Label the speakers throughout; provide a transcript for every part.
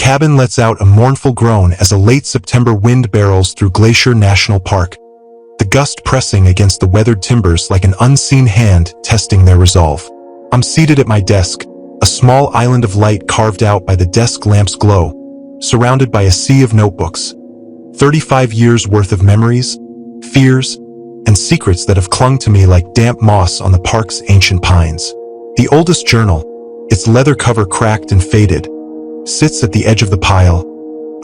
Speaker 1: cabin lets out a mournful groan as a late September wind barrels through Glacier National Park, the gust pressing against the weathered timbers like an unseen hand testing their resolve. I'm seated at my desk, a small island of light carved out by the desk lamp's glow, surrounded by a sea of notebooks. 35 years worth of memories, fears, and secrets that have clung to me like damp moss on the park's ancient pines. The oldest journal, its leather cover cracked and faded, sits at the edge of the pile,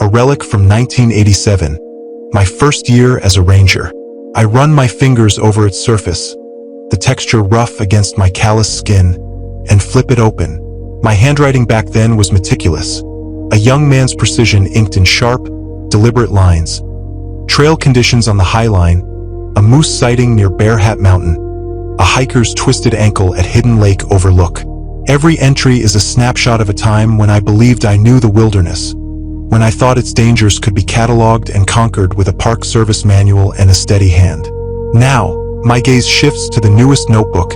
Speaker 1: a relic from 1987, my first year as a ranger. I run my fingers over its surface, the texture rough against my calloused skin, and flip it open. My handwriting back then was meticulous, a young man's precision inked in sharp, deliberate lines. Trail conditions on the High Line, a moose sighting near Bear Hat Mountain, a hiker's twisted ankle at Hidden Lake Overlook. Every entry is a snapshot of a time when I believed I knew the wilderness, when I thought its dangers could be cataloged and conquered with a Park Service manual and a steady hand. Now, my gaze shifts to the newest notebook,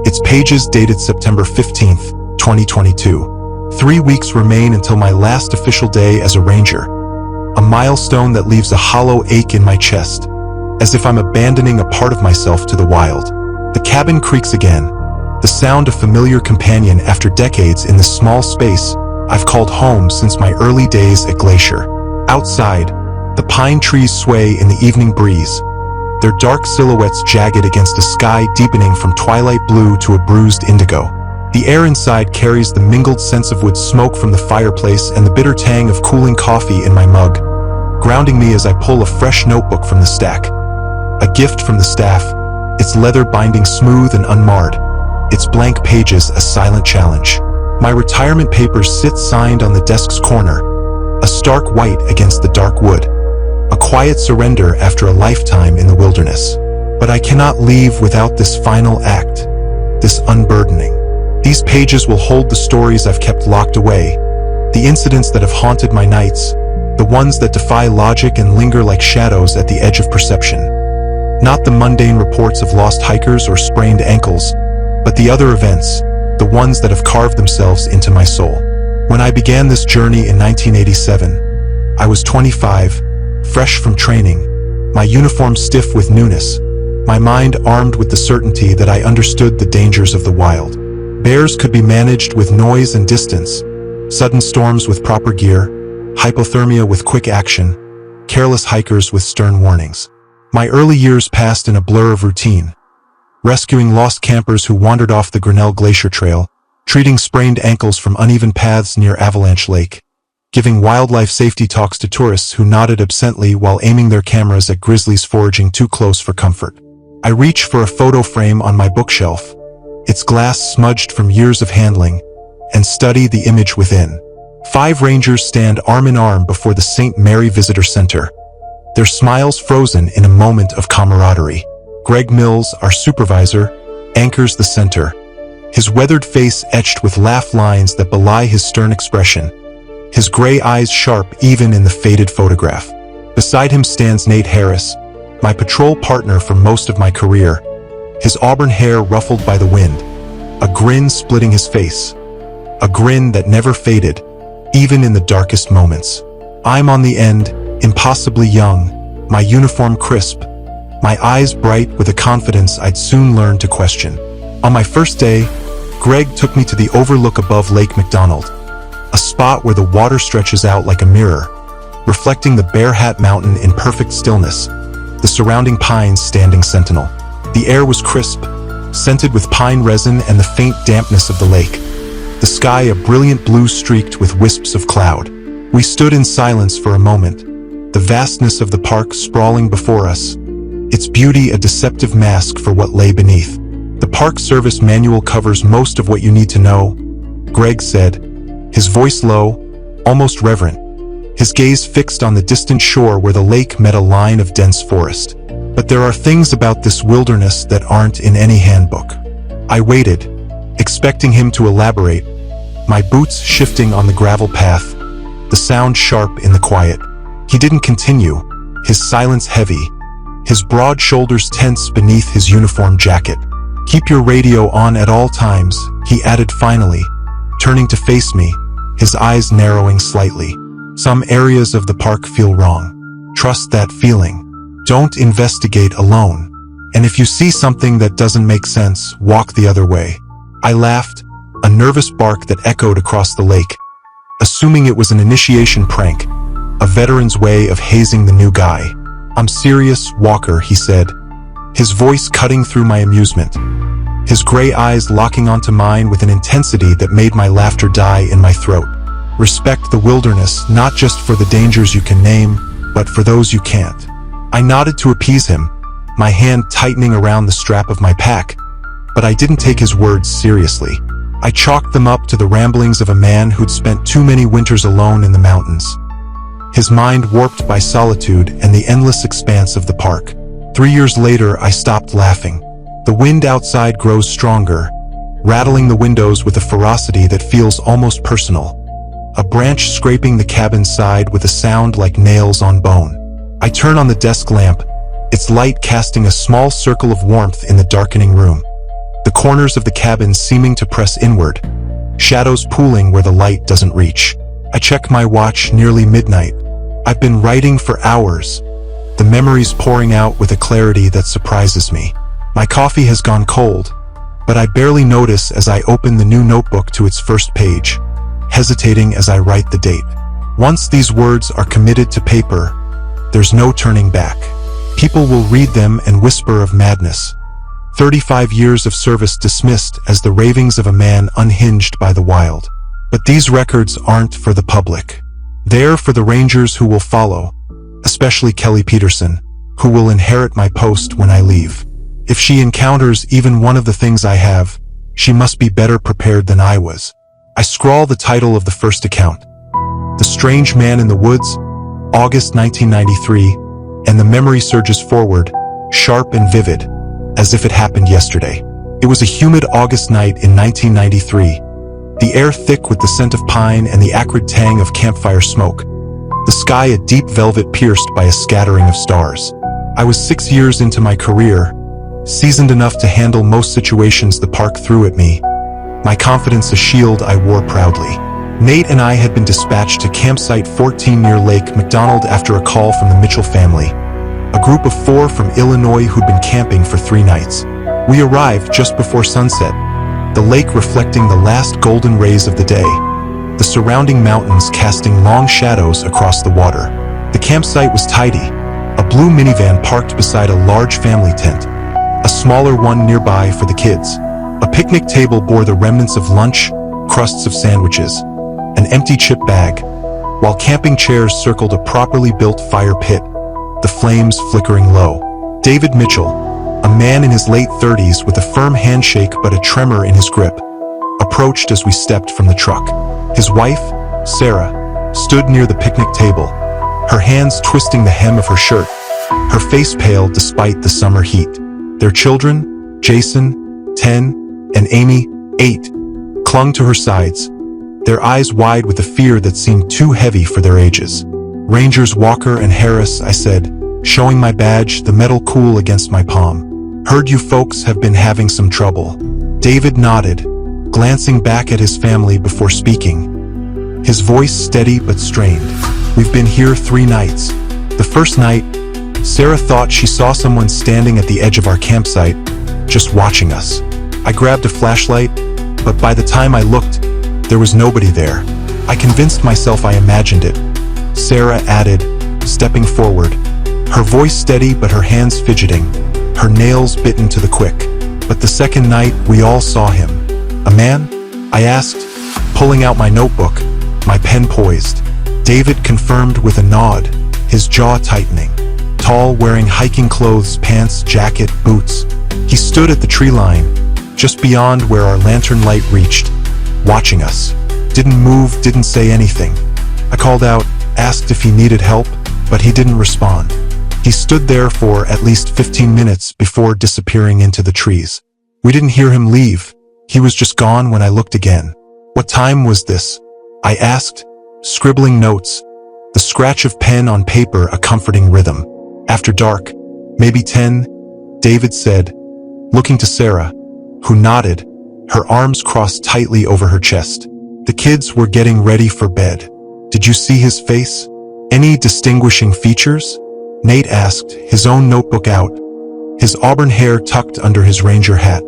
Speaker 1: its pages dated September 15th, 2022. 3 weeks remain until my last official day as a ranger, a milestone that leaves a hollow ache in my chest, as if I'm abandoning a part of myself to the wild. The cabin creaks again, the sound a familiar companion after decades in this small space I've called home since my early days at Glacier. Outside, the pine trees sway in the evening breeze, their dark silhouettes jagged against a sky deepening from twilight blue to a bruised indigo. The air inside carries the mingled scents of wood smoke from the fireplace and the bitter tang of cooling coffee in my mug, grounding me as I pull a fresh notebook from the stack. A gift from the staff, its leather binding smooth and unmarred, its blank pages a silent challenge. My retirement papers sit signed on the desk's corner, a stark white against the dark wood, a quiet surrender after a lifetime in the wilderness. But I cannot leave without this final act, this unburdening. These pages will hold the stories I've kept locked away, the incidents that have haunted my nights, the ones that defy logic and linger like shadows at the edge of perception. Not the mundane reports of lost hikers or sprained ankles, but the other events, the ones that have carved themselves into my soul. When I began this journey in 1987, I was 25, fresh from training, my uniform stiff with newness, my mind armed with the certainty that I understood the dangers of the wild. Bears could be managed with noise and distance, sudden storms with proper gear, hypothermia with quick action, careless hikers with stern warnings. My early years passed in a blur of routine, rescuing lost campers who wandered off the Grinnell Glacier Trail, treating sprained ankles from uneven paths near Avalanche Lake, giving wildlife safety talks to tourists who nodded absently while aiming their cameras at grizzlies foraging too close for comfort. I reach for a photo frame on my bookshelf, its glass smudged from years of handling, and study the image within. 5 rangers stand arm in arm before the St. Mary Visitor Center, their smiles frozen in a moment of camaraderie. Greg Mills, our supervisor, anchors the center, his weathered face etched with laugh lines that belie his stern expression, his gray eyes sharp even in the faded photograph. Beside him stands Nate Harris, my patrol partner for most of my career, his auburn hair ruffled by the wind, a grin splitting his face, a grin that never faded, even in the darkest moments. I'm on the end, impossibly young, my uniform crisp, my eyes bright with a confidence I'd soon learn to question. On my first day, Greg took me to the overlook above Lake McDonald, a spot where the water stretches out like a mirror, reflecting the Bear Hat Mountain in perfect stillness, the surrounding pines standing sentinel. The air was crisp, scented with pine resin and the faint dampness of the lake, the sky a brilliant blue streaked with wisps of cloud. We stood in silence for a moment, the vastness of the park sprawling before us, its beauty a deceptive mask for what lay beneath. The Park Service manual covers most of what you need to know, Greg said, his voice low, almost reverent, his gaze fixed on the distant shore where the lake met a line of dense forest. But there are things about this wilderness that aren't in any handbook. I waited, expecting him to elaborate, my boots shifting on the gravel path, the sound sharp in the quiet. He didn't continue, his silence heavy, his broad shoulders tense beneath his uniform jacket. "Keep your radio on at all times," he added finally, turning to face me, his eyes narrowing slightly. Some areas of the park feel wrong. Trust that feeling. Don't investigate alone. And if you see something that doesn't make sense, walk the other way. I laughed, a nervous bark that echoed across the lake, assuming it was an initiation prank, a veteran's way of hazing the new guy. "I'm serious, Walker," he said, his voice cutting through my amusement, his gray eyes locking onto mine with an intensity that made my laughter die in my throat. "Respect the wilderness, not just for the dangers you can name, but for those you can't." I nodded to appease him, my hand tightening around the strap of my pack, but I didn't take his words seriously. I chalked them up to the ramblings of a man who'd spent too many winters alone in the mountains, his mind warped by solitude and the endless expanse of the park. 3 years later, I stopped laughing. The wind outside grows stronger, rattling the windows with a ferocity that feels almost personal. A branch scraping the cabin's side with a sound like nails on bone. I turn on the desk lamp, its light casting a small circle of warmth in the darkening room. The corners of the cabin seeming to press inward, shadows pooling where the light doesn't reach. I check my watch, nearly midnight. I've been writing for hours, the memories pouring out with a clarity that surprises me. My coffee has gone cold, but I barely notice as I open the new notebook to its first page, hesitating as I write the date. Once these words are committed to paper, there's no turning back. People will read them and whisper of madness. 35 years of service dismissed as the ravings of a man unhinged by the wild. But these records aren't for the public. They're for the rangers who will follow, especially Kelly Peterson, who will inherit my post when I leave. If she encounters even one of the things I have, she must be better prepared than I was. I scrawl the title of the first account, "The Strange Man in the Woods, August 1993, and the memory surges forward, sharp and vivid, as if it happened yesterday. It was a humid August night in 1993, the air thick with the scent of pine and the acrid tang of campfire smoke, the sky a deep velvet pierced by a scattering of stars. I was 6 years into my career, seasoned enough to handle most situations the park threw at me, my confidence a shield I wore proudly. Nate and I had been dispatched to campsite 14 near Lake McDonald after a call from the Mitchell family, a group of 4 from Illinois who'd been camping for 3 nights. We arrived just before sunset, the lake reflecting the last golden rays of the day, the surrounding mountains casting long shadows across the water. The campsite was tidy, a blue minivan parked beside a large family tent, a smaller one nearby for the kids. A picnic table bore the remnants of lunch, crusts of sandwiches, an empty chip bag, while camping chairs circled a properly built fire pit, the flames flickering low. David Mitchell, a man in his late 30s with a firm handshake but a tremor in his grip, approached as we stepped from the truck. His wife, Sarah, stood near the picnic table, her hands twisting the hem of her shirt, her face pale despite the summer heat. Their children, Jason, 10, and Amy, 8, clung to her sides, their eyes wide with a fear that seemed too heavy for their ages. "Rangers Walker and Harris," I said, showing my badge, the metal cool against my palm. "Heard you folks have been having some trouble." David nodded, glancing back at his family before speaking, his voice steady but strained. "We've been here 3 nights. The first night, Sarah thought she saw someone standing at the edge of our campsite, just watching us. I grabbed a flashlight, but by the time I looked, there was nobody there. I convinced myself I imagined it," Sarah added, stepping forward, her voice steady but her hands fidgeting, her nails bitten to the quick. "But the second night, we all saw him." "A man?" I asked, pulling out my notebook, my pen poised. David confirmed with a nod, his jaw tightening. Tall, wearing hiking clothes, pants, jacket, boots. He stood at the tree line, just beyond where our lantern light reached, watching us. Didn't move, didn't say anything. I called out, asked if he needed help, but he didn't respond. He stood there for at least 15 minutes before disappearing into the trees. We didn't hear him leave. He was just gone when I looked again. "What time was this?" I asked, scribbling notes, the scratch of pen on paper a comforting rhythm. "After dark, maybe 10, David said, looking to Sarah, who nodded, her arms crossed tightly over her chest. "The kids were getting ready for bed." Did you see his face? Any distinguishing features? Nate asked, his own notebook out, his auburn hair tucked under his ranger hat.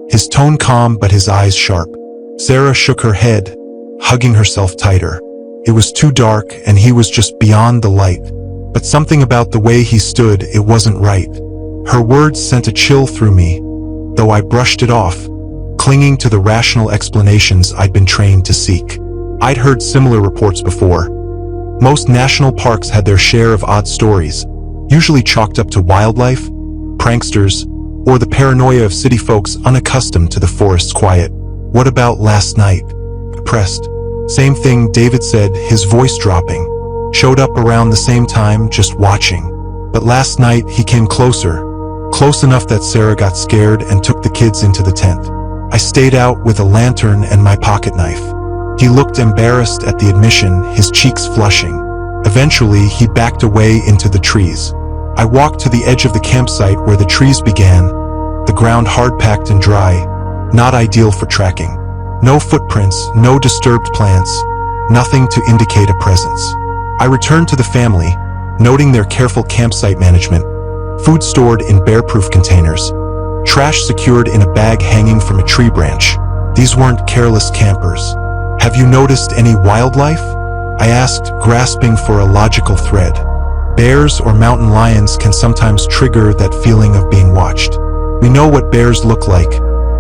Speaker 1: His tone calm but his eyes sharp. Sarah shook her head, hugging herself tighter. It was too dark and he was just beyond the light. But something about the way he stood, it wasn't right. Her words sent a chill through me, though I brushed it off, clinging to the rational explanations I'd been trained to seek. I'd heard similar reports before. Most national parks had their share of odd stories, usually chalked up to wildlife, pranksters, or the paranoia of city folks unaccustomed to the forest's quiet. What about last night? Pressed. Same thing, David said, his voice dropping. Showed up around the same time, just watching. But last night he came closer, close enough that Sarah got scared and took the kids into the tent. I stayed out with a lantern and my pocket knife. He looked embarrassed at the admission, his cheeks flushing. Eventually, he backed away into the trees. I walked to the edge of the campsite where the trees began, the ground hard-packed and dry, not ideal for tracking. No footprints, no disturbed plants, nothing to indicate a presence. I returned to the family, noting their careful campsite management, food stored in bear-proof containers, trash secured in a bag hanging from a tree branch. These weren't careless campers. Have you noticed any wildlife? I asked, grasping for a logical thread. Bears or mountain lions can sometimes trigger that feeling of being watched. We know what bears look like.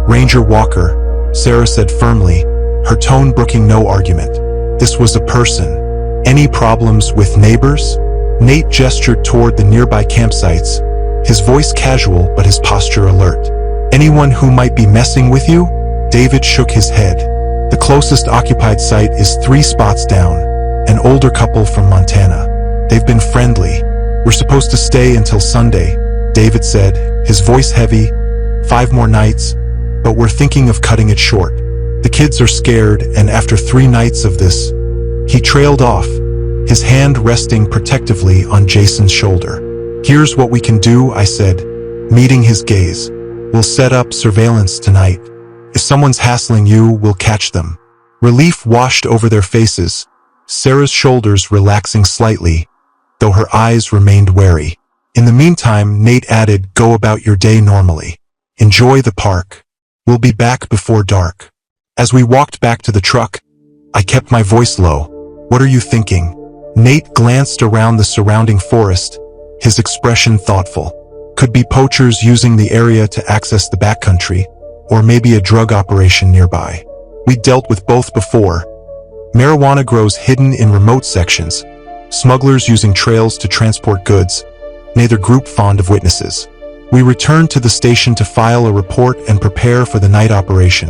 Speaker 1: Ranger Walker, Sarah said firmly, her tone brooking no argument. This was a person. Any problems with neighbors? Nate gestured toward the nearby campsites, his voice casual but his posture alert. Anyone who might be messing with you? David shook his head. The closest occupied site is 3 spots down, an older couple from Montana. They've been friendly. We're supposed to stay until Sunday, David said, his voice heavy. 5 more nights, but we're thinking of cutting it short. The kids are scared, and after 3 nights of this, he trailed off, his hand resting protectively on Jason's shoulder. Here's what we can do, I said, meeting his gaze. We'll set up surveillance tonight. If someone's hassling you, we'll catch them. Relief washed over their faces, Sarah's shoulders relaxing slightly, though her eyes remained wary. In the meantime, Nate added, go about your day normally. Enjoy the park. We'll be back before dark. As we walked back to the truck, I kept my voice low. What are you thinking? Nate glanced around the surrounding forest, his expression thoughtful. Could be poachers using the area to access the backcountry, or maybe a drug operation nearby. We dealt with both before. Marijuana grows hidden in remote sections, smugglers using trails to transport goods, neither group fond of witnesses. We returned to the station to file a report and prepare for the night operation,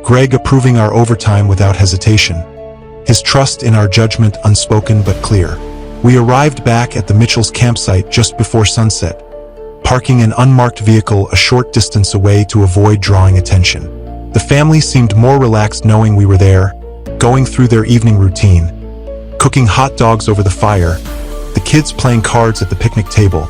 Speaker 1: Greg approving our overtime without hesitation, his trust in our judgment unspoken but clear. We arrived back at the Mitchell's campsite just before sunset, parking an unmarked vehicle a short distance away to avoid drawing attention. The family seemed more relaxed knowing we were there, going through their evening routine, cooking hot dogs over the fire, the kids playing cards at the picnic table,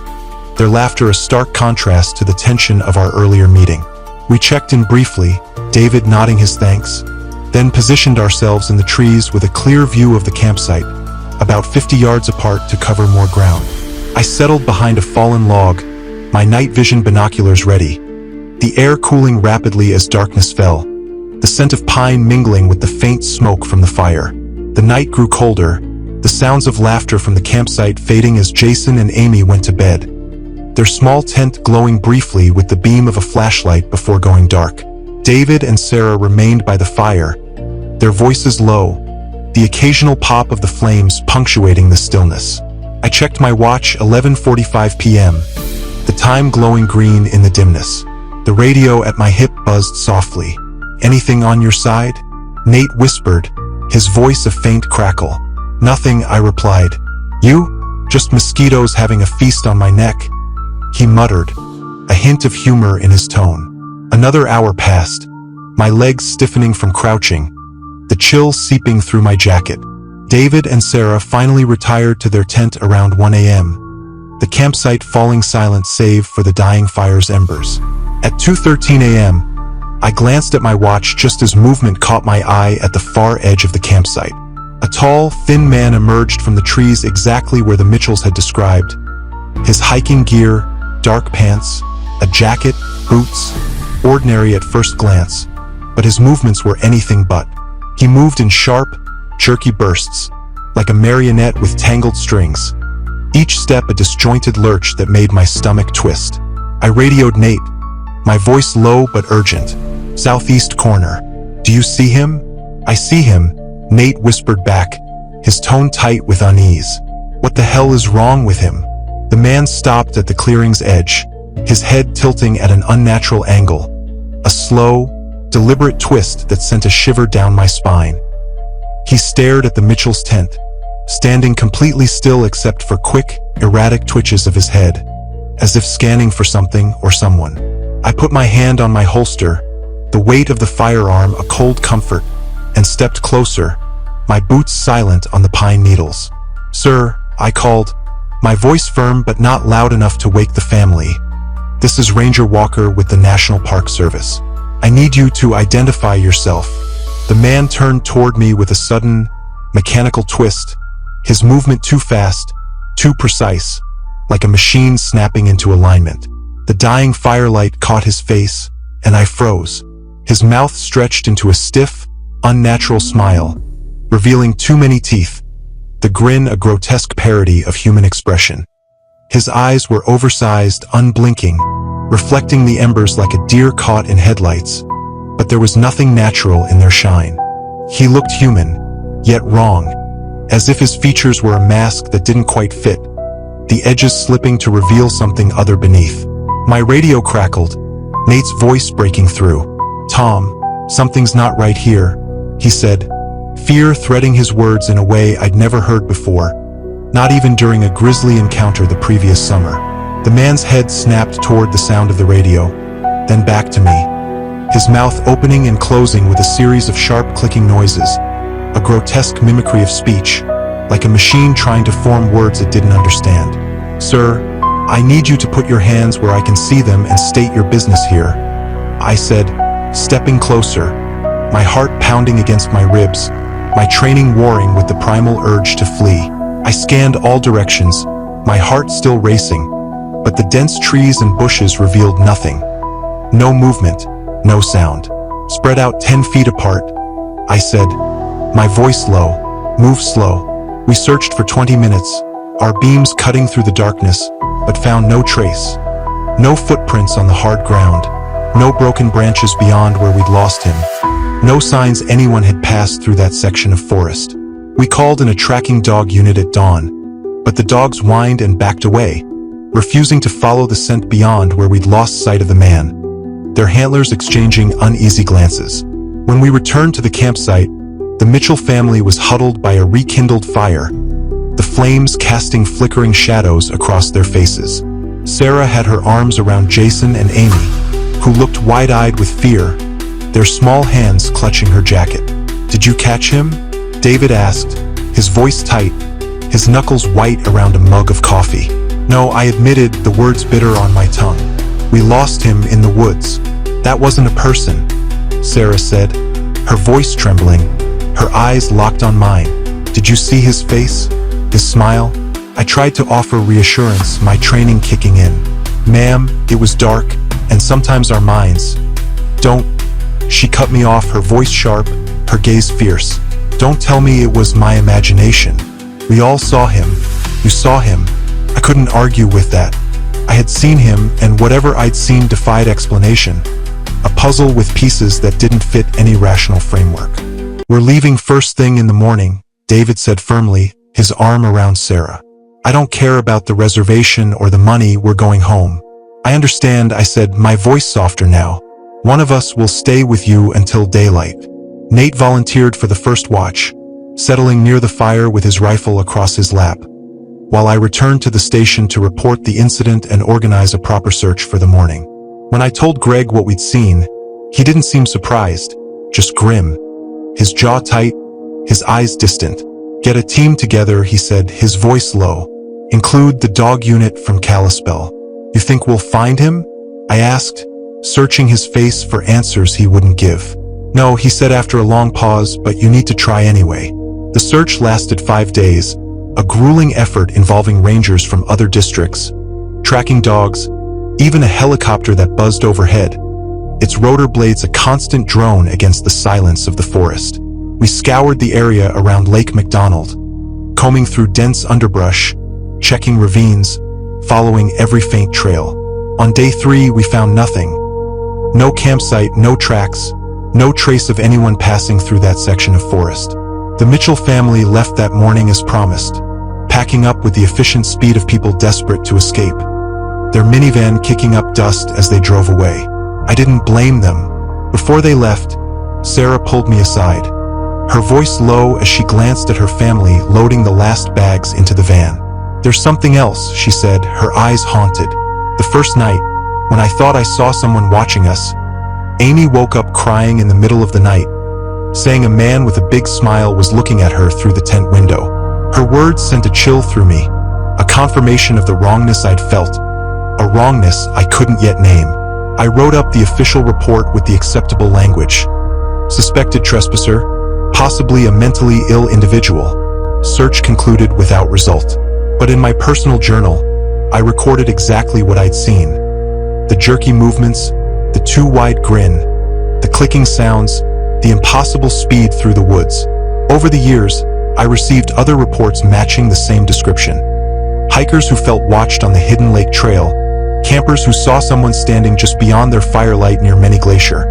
Speaker 1: their laughter a stark contrast to the tension of our earlier meeting. We checked in briefly, David nodding his thanks, then positioned ourselves in the trees with a clear view of the campsite, about 50 yards apart to cover more ground. I settled behind a fallen log, my night vision binoculars ready, the air cooling rapidly as darkness fell, the scent of pine mingling with the faint smoke from the fire. The night grew colder, the sounds of laughter from the campsite fading as Jason and Amy went to bed, their small tent glowing briefly with the beam of a flashlight before going dark. David and Sarah remained by the fire, their voices low, the occasional pop of the flames punctuating the stillness. I checked my watch, 11:45 p.m., the time glowing green in the dimness. The radio at my hip buzzed softly. Anything on your side? Nate whispered, his voice a faint crackle. Nothing, I replied. You? Just mosquitoes having a feast on my neck. He muttered, a hint of humor in his tone. Another hour passed, my legs stiffening from crouching, the chill seeping through my jacket. David and Sarah finally retired to their tent around 1 a.m., the campsite falling silent save for the dying fire's embers. At 2:13 a.m., I glanced at my watch just as movement caught my eye at the far edge of the campsite. A tall, thin man emerged from the trees exactly where the Mitchells had described. His hiking gear, dark pants, a jacket, boots, ordinary at first glance, but his movements were anything but. He moved in sharp, jerky bursts, like a marionette with tangled strings. Each step a disjointed lurch that made my stomach twist. I radioed Nate, my voice low but urgent. "Southeast corner. Do you see him?" "I see him," Nate whispered back, his tone tight with unease. "What the hell is wrong with him?" The man stopped at the clearing's edge, his head tilting at an unnatural angle. A slow, deliberate twist that sent a shiver down my spine. He stared at the Mitchells' tent, standing completely still except for quick, erratic twitches of his head, as if scanning for something or someone. I put my hand on my holster, the weight of the firearm a cold comfort, and stepped closer, my boots silent on the pine needles. "Sir," I called, my voice firm but not loud enough to wake the family. "This is Ranger Walker with the National Park Service. I need you to identify yourself." The man turned toward me with a sudden, mechanical twist, his movement too fast, too precise, like a machine snapping into alignment. The dying firelight caught his face, and I froze. His mouth stretched into a stiff, unnatural smile, revealing too many teeth, the grin a grotesque parody of human expression. His eyes were oversized, unblinking, reflecting the embers like a deer caught in headlights, but there was nothing natural in their shine. He looked human, yet wrong, as if his features were a mask that didn't quite fit, the edges slipping to reveal something other beneath. My radio crackled, Nate's voice breaking through. "Tom, something's not right here," he said, fear threading his words in a way I'd never heard before, not even during a grisly encounter the previous summer. The man's head snapped toward the sound of the radio, then back to me, his mouth opening and closing with a series of sharp clicking noises, a grotesque mimicry of speech, like a machine trying to form words it didn't understand. "Sir, I need you to put your hands where I can see them and state your business here," I said, stepping closer, my heart pounding against my ribs, my training warring with the primal urge to flee. I scanned all directions, my heart still racing, but the dense trees and bushes revealed nothing. No movement, no sound. "Spread out 10 feet apart," I said, my voice low. "Move slow." We searched for 20 minutes, our beams cutting through the darkness, but found no trace. No footprints on the hard ground, no broken branches beyond where we'd lost him, no signs anyone had passed through that section of forest. We called in a tracking dog unit at dawn, but the dogs whined and backed away, refusing to follow the scent beyond where we'd lost sight of the man, their handlers exchanging uneasy glances. When we returned to the campsite, the Mitchell family was huddled by a rekindled fire, the flames casting flickering shadows across their faces. Sarah had her arms around Jason and Amy, who looked wide-eyed with fear, their small hands clutching her jacket. "Did you catch him?" David asked, his voice tight, his knuckles white around a mug of coffee. "No," I admitted, the words bitter on my tongue. "We lost him in the woods." "That wasn't a person," Sarah said, her voice trembling, her eyes locked on mine. "Did you see his face? His smile?" I tried to offer reassurance, my training kicking in. "Ma'am, it was dark, and sometimes our minds don't..." She cut me off, her voice sharp, her gaze fierce. "Don't tell me it was my imagination. We all saw him. You saw him." I couldn't argue with that. I had seen him, and whatever I'd seen defied explanation. A puzzle with pieces that didn't fit any rational framework. "We're leaving first thing in the morning," David said firmly, his arm around Sarah. "I don't care about the reservation or the money, we're going home." "I understand," I said, my voice softer now. "One of us will stay with you until daylight." Nate volunteered for the first watch, settling near the fire with his rifle across his lap, while I returned to the station to report the incident and organize a proper search for the morning. When I told Greg what we'd seen, he didn't seem surprised, just grim, his jaw tight, his eyes distant. "Get a team together," he said, his voice low. "Include the dog unit from Kalispell." "You think we'll find him?" I asked, searching his face for answers he wouldn't give. "No," he said after a long pause, "but you need to try anyway. The search lasted 5 days, a grueling effort involving rangers from other districts, tracking dogs, even a helicopter that buzzed overhead, its rotor blades a constant drone against the silence of the forest. We scoured the area around Lake McDonald, combing through dense underbrush, checking ravines, following every faint trail. On day 3, we found nothing. No campsite, no tracks, no trace of anyone passing through that section of forest. The Mitchell family left that morning as promised, packing up with the efficient speed of people desperate to escape, their minivan kicking up dust as they drove away. I didn't blame them. Before they left, Sarah pulled me aside, her voice low as she glanced at her family loading the last bags into the van. "There's something else," she said, her eyes haunted. "The first night, when I thought I saw someone watching us, Amy woke up crying in the middle of the night, saying a man with a big smile was looking at her through the tent window." Her words sent a chill through me, a confirmation of the wrongness I'd felt, a wrongness I couldn't yet name. I wrote up the official report with the acceptable language. Suspected trespasser, possibly a mentally ill individual. Search concluded without result. But in my personal journal, I recorded exactly what I'd seen. The jerky movements, the too wide grin, the clicking sounds, the impossible speed through the woods. Over the years, I received other reports matching the same description. Hikers who felt watched on the hidden lake trail, campers who saw someone standing just beyond their firelight near Many Glacier,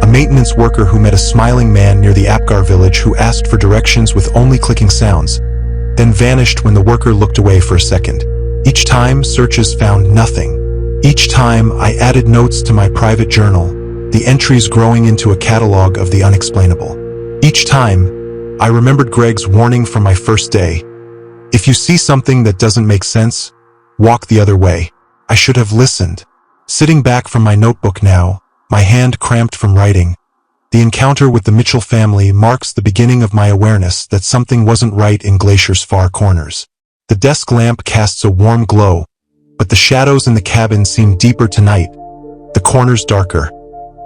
Speaker 1: a maintenance worker who met a smiling man near the Apgar village who asked for directions with only clicking sounds, then vanished when the worker looked away for a second. Each time, searches found nothing. Each time, I added notes to my private journal, the entries growing into a catalog of the unexplainable. Each time, I remembered Greg's warning from my first day. If you see something that doesn't make sense, walk the other way. I should have listened. Sitting back from my notebook now, my hand cramped from writing, the encounter with the Mitchell family marks the beginning of my awareness that something wasn't right in Glacier's far corners. The desk lamp casts a warm glow, but the shadows in the cabin seem deeper tonight, the corners darker,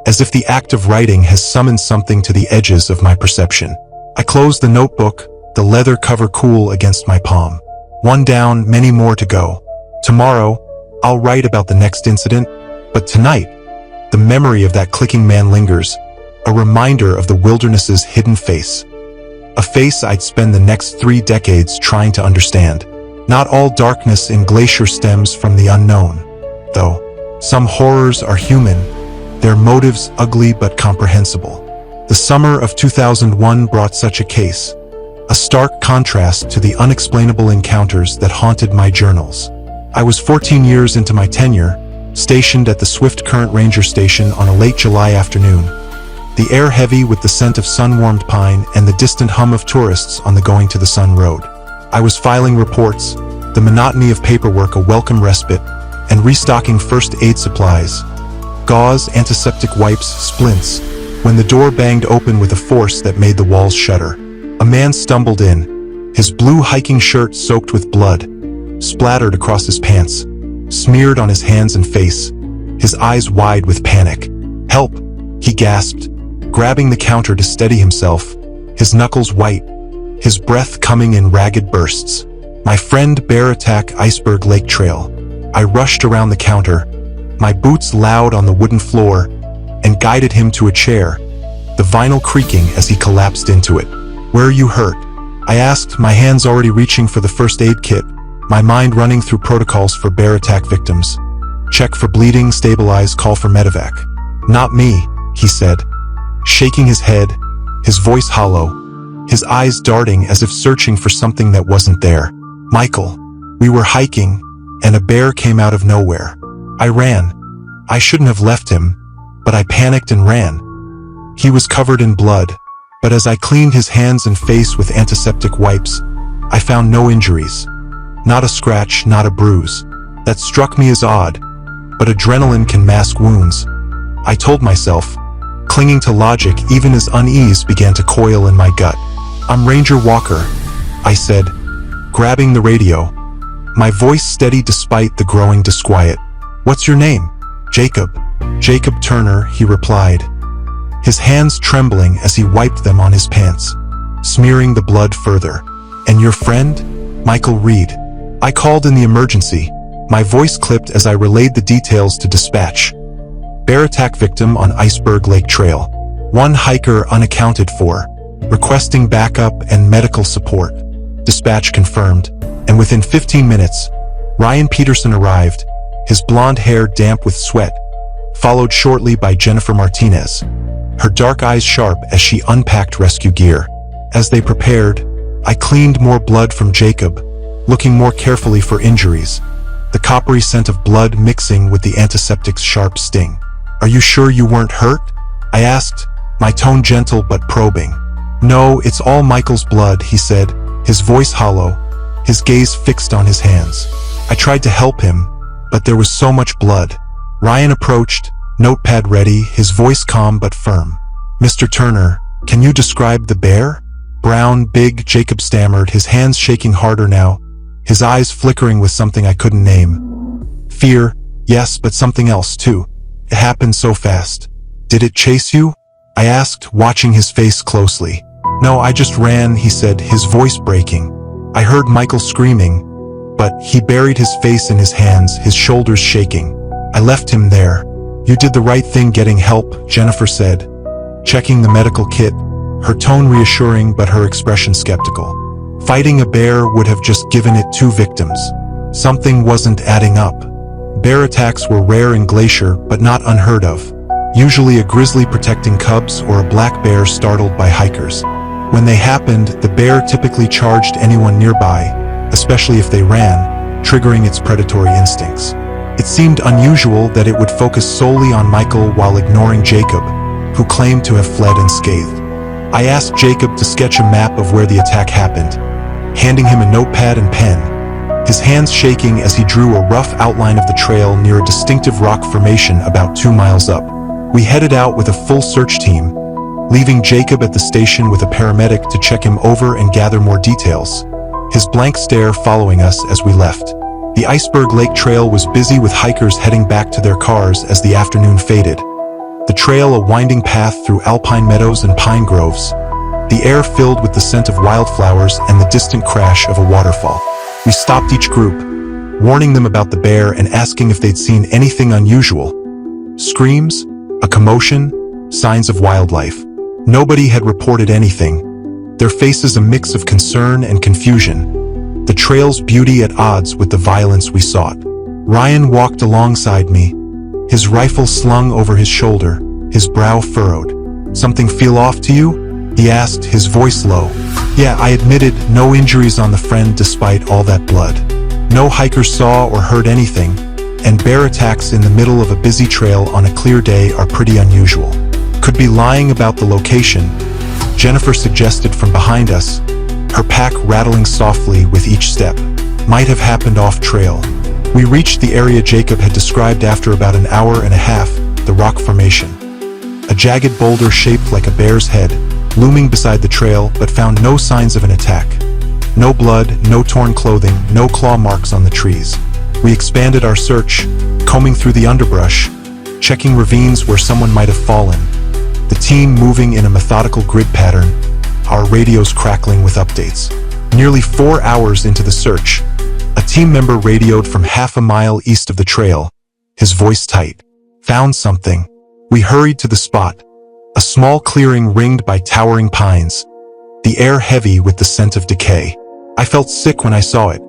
Speaker 1: as if the act of writing has summoned something to the edges of my perception. I close the notebook, the leather cover cool against my palm. One down, many more to go. Tomorrow, I'll write about the next incident, but tonight, the memory of that clicking man lingers, a reminder of the wilderness's hidden face. A face I'd spend the next 3 decades trying to understand. Not all darkness in Glacier stems from the unknown, though. Some horrors are human, their motives ugly but comprehensible. The summer of 2001 brought such a case, a stark contrast to the unexplainable encounters that haunted my journals. I was 14 years into my tenure, stationed at the Swift Current Ranger Station on a late July afternoon, the air heavy with the scent of sun-warmed pine and the distant hum of tourists on the Going to the Sun road. I was filing reports, the monotony of paperwork a welcome respite, and restocking first aid supplies, gauze, antiseptic wipes, splints, when the door banged open with a force that made the walls shudder. A man stumbled in, his blue hiking shirt soaked with blood, splattered across his pants, smeared on his hands and face, his eyes wide with panic. "Help!" he gasped, grabbing the counter to steady himself, his knuckles white, his breath coming in ragged bursts. My friend Bear Attack Iceberg Lake Trail. I rushed around the counter, my boots loud on the wooden floor, and guided him to a chair, the vinyl creaking as he collapsed into it. "Where are you hurt?" I asked, my hands already reaching for the first aid kit, my mind running through protocols for bear attack victims. "Check for bleeding, stabilize, call for medevac." "Not me," he said, shaking his head, his voice hollow, his eyes darting as if searching for something that wasn't there. "Michael, we were hiking, and a bear came out of nowhere. I ran. I shouldn't have left him, but I panicked and ran." He was covered in blood, but as I cleaned his hands and face with antiseptic wipes, I found no injuries. Not a scratch, not a bruise. That struck me as odd, but adrenaline can mask wounds, I told myself, clinging to logic even as unease began to coil in my gut. "I'm Ranger Walker," I said, grabbing the radio, my voice steady despite the growing disquiet. "What's your name?" "Jacob. Jacob Turner," he replied, his hands trembling as he wiped them on his pants. smearing the blood further. "And your friend?" "Michael Reed. I called in the emergency." My voice clipped as I relayed the details to dispatch. "Bear attack victim on Iceberg Lake Trail. One hiker unaccounted for. Requesting backup and medical support." Dispatch confirmed, and within 15 minutes, Ryan Peterson arrived, his blonde hair damp with sweat, followed shortly by Jennifer Martinez, her dark eyes sharp as she unpacked rescue gear. As they prepared, I cleaned more blood from Jacob, looking more carefully for injuries, the coppery scent of blood mixing with the antiseptic's sharp sting. "Are you sure you weren't hurt?" I asked, my tone gentle but probing. "No, it's all Michael's blood," he said, his voice hollow, his gaze fixed on his hands. I tried to help him, but there was so much blood. Ryan approached, notepad ready, his voice calm but firm. "Mr. Turner, can you describe the bear?" "Brown, big," Jacob stammered, his hands shaking harder now, his eyes flickering with something I couldn't name. "Fear, yes, but something else too. It happened so fast." "Did it chase you?" I asked, watching his face closely. "No, I just ran," he said, his voice breaking. I heard Michael screaming, but he buried his face in his hands, his shoulders shaking. "I left him there." "You did the right thing getting help," Jennifer said, checking the medical kit, her tone reassuring but her expression skeptical. Fighting a bear would have just given it 2 victims. Something wasn't adding up. Bear attacks were rare in Glacier, but not unheard of. Usually a grizzly protecting cubs or a black bear startled by hikers. When they happened, the bear typically charged anyone nearby, especially if they ran, triggering its predatory instincts. It seemed unusual that it would focus solely on Michael while ignoring Jacob, who claimed to have fled unscathed. I asked Jacob to sketch a map of where the attack happened, handing him a notepad and pen, his hands shaking as he drew a rough outline of the trail near a distinctive rock formation about 2 miles up. We headed out with a full search team, leaving Jacob at the station with a paramedic to check him over and gather more details, his blank stare following us as we left. The Iceberg Lake Trail was busy with hikers heading back to their cars as the afternoon faded. The trail a winding path through alpine meadows and pine groves, the air filled with the scent of wildflowers and the distant crash of a waterfall. We stopped each group, warning them about the bear and asking if they'd seen anything unusual. Screams, a commotion, signs of wildlife. Nobody had reported anything, their faces a mix of concern and confusion, the trail's beauty at odds with the violence we sought. Ryan walked alongside me, his rifle slung over his shoulder, his brow furrowed. "Something feel off to you?" he asked, his voice low. "Yeah," I admitted, no injuries on the friend despite all that blood. No hikers saw or heard anything, and bear attacks in the middle of a busy trail on a clear day are pretty unusual. "Could be lying about the location," Jennifer suggested from behind us, her pack rattling softly with each step. "Might have happened off-trail." We reached the area Jacob had described after about an hour and a half, the rock formation. A jagged boulder shaped like a bear's head, looming beside the trail, but found no signs of an attack. No blood, no torn clothing, no claw marks on the trees. We expanded our search, combing through the underbrush, checking ravines where someone might have fallen, the team moving in a methodical grid pattern, our radios crackling with updates. Nearly 4 hours into the search, a team member radioed from half a mile east of the trail, his voice tight. "Found something." We hurried to the spot, a small clearing ringed by towering pines, the air heavy with the scent of decay. I felt sick when I saw it.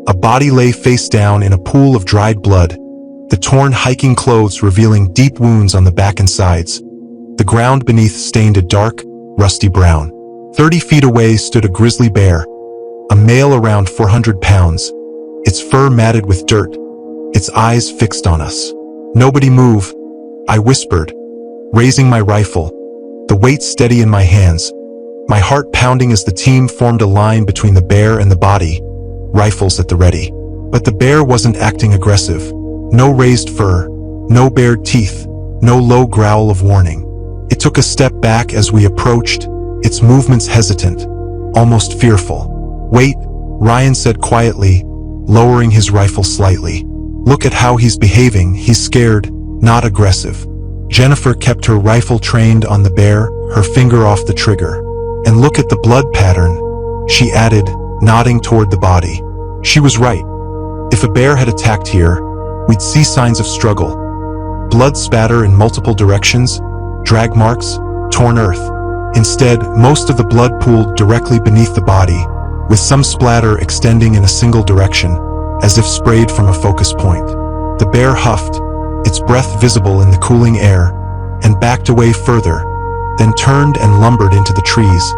Speaker 1: A body lay face down in a pool of dried blood, the torn hiking clothes revealing deep wounds on the back and sides. The ground beneath stained a dark, rusty brown. 30 feet away stood a grizzly bear, a male around 400 pounds, its fur matted with dirt, its eyes fixed on us. "Nobody move," I whispered, raising my rifle, the weight steady in my hands, my heart pounding as the team formed a line between the bear and the body, rifles at the ready. But the bear wasn't acting aggressive. No raised fur, no bared teeth, no low growl of warning. It took a step back as we approached, its movements hesitant, almost fearful. "Wait," Ryan said quietly, lowering his rifle slightly. "Look at how he's behaving, he's scared, not aggressive." Jennifer kept her rifle trained on the bear, her finger off the trigger. And look at the blood pattern, she added, nodding toward the body. She was right. If a bear had attacked here, we'd see signs of struggle. Blood spatter in multiple directions, drag marks, torn earth. Instead, most of the blood pooled directly beneath the body, with some splatter extending in a single direction, as if sprayed from a focus point. The bear huffed, its breath visible in the cooling air, and backed away further, then turned and lumbered into the trees,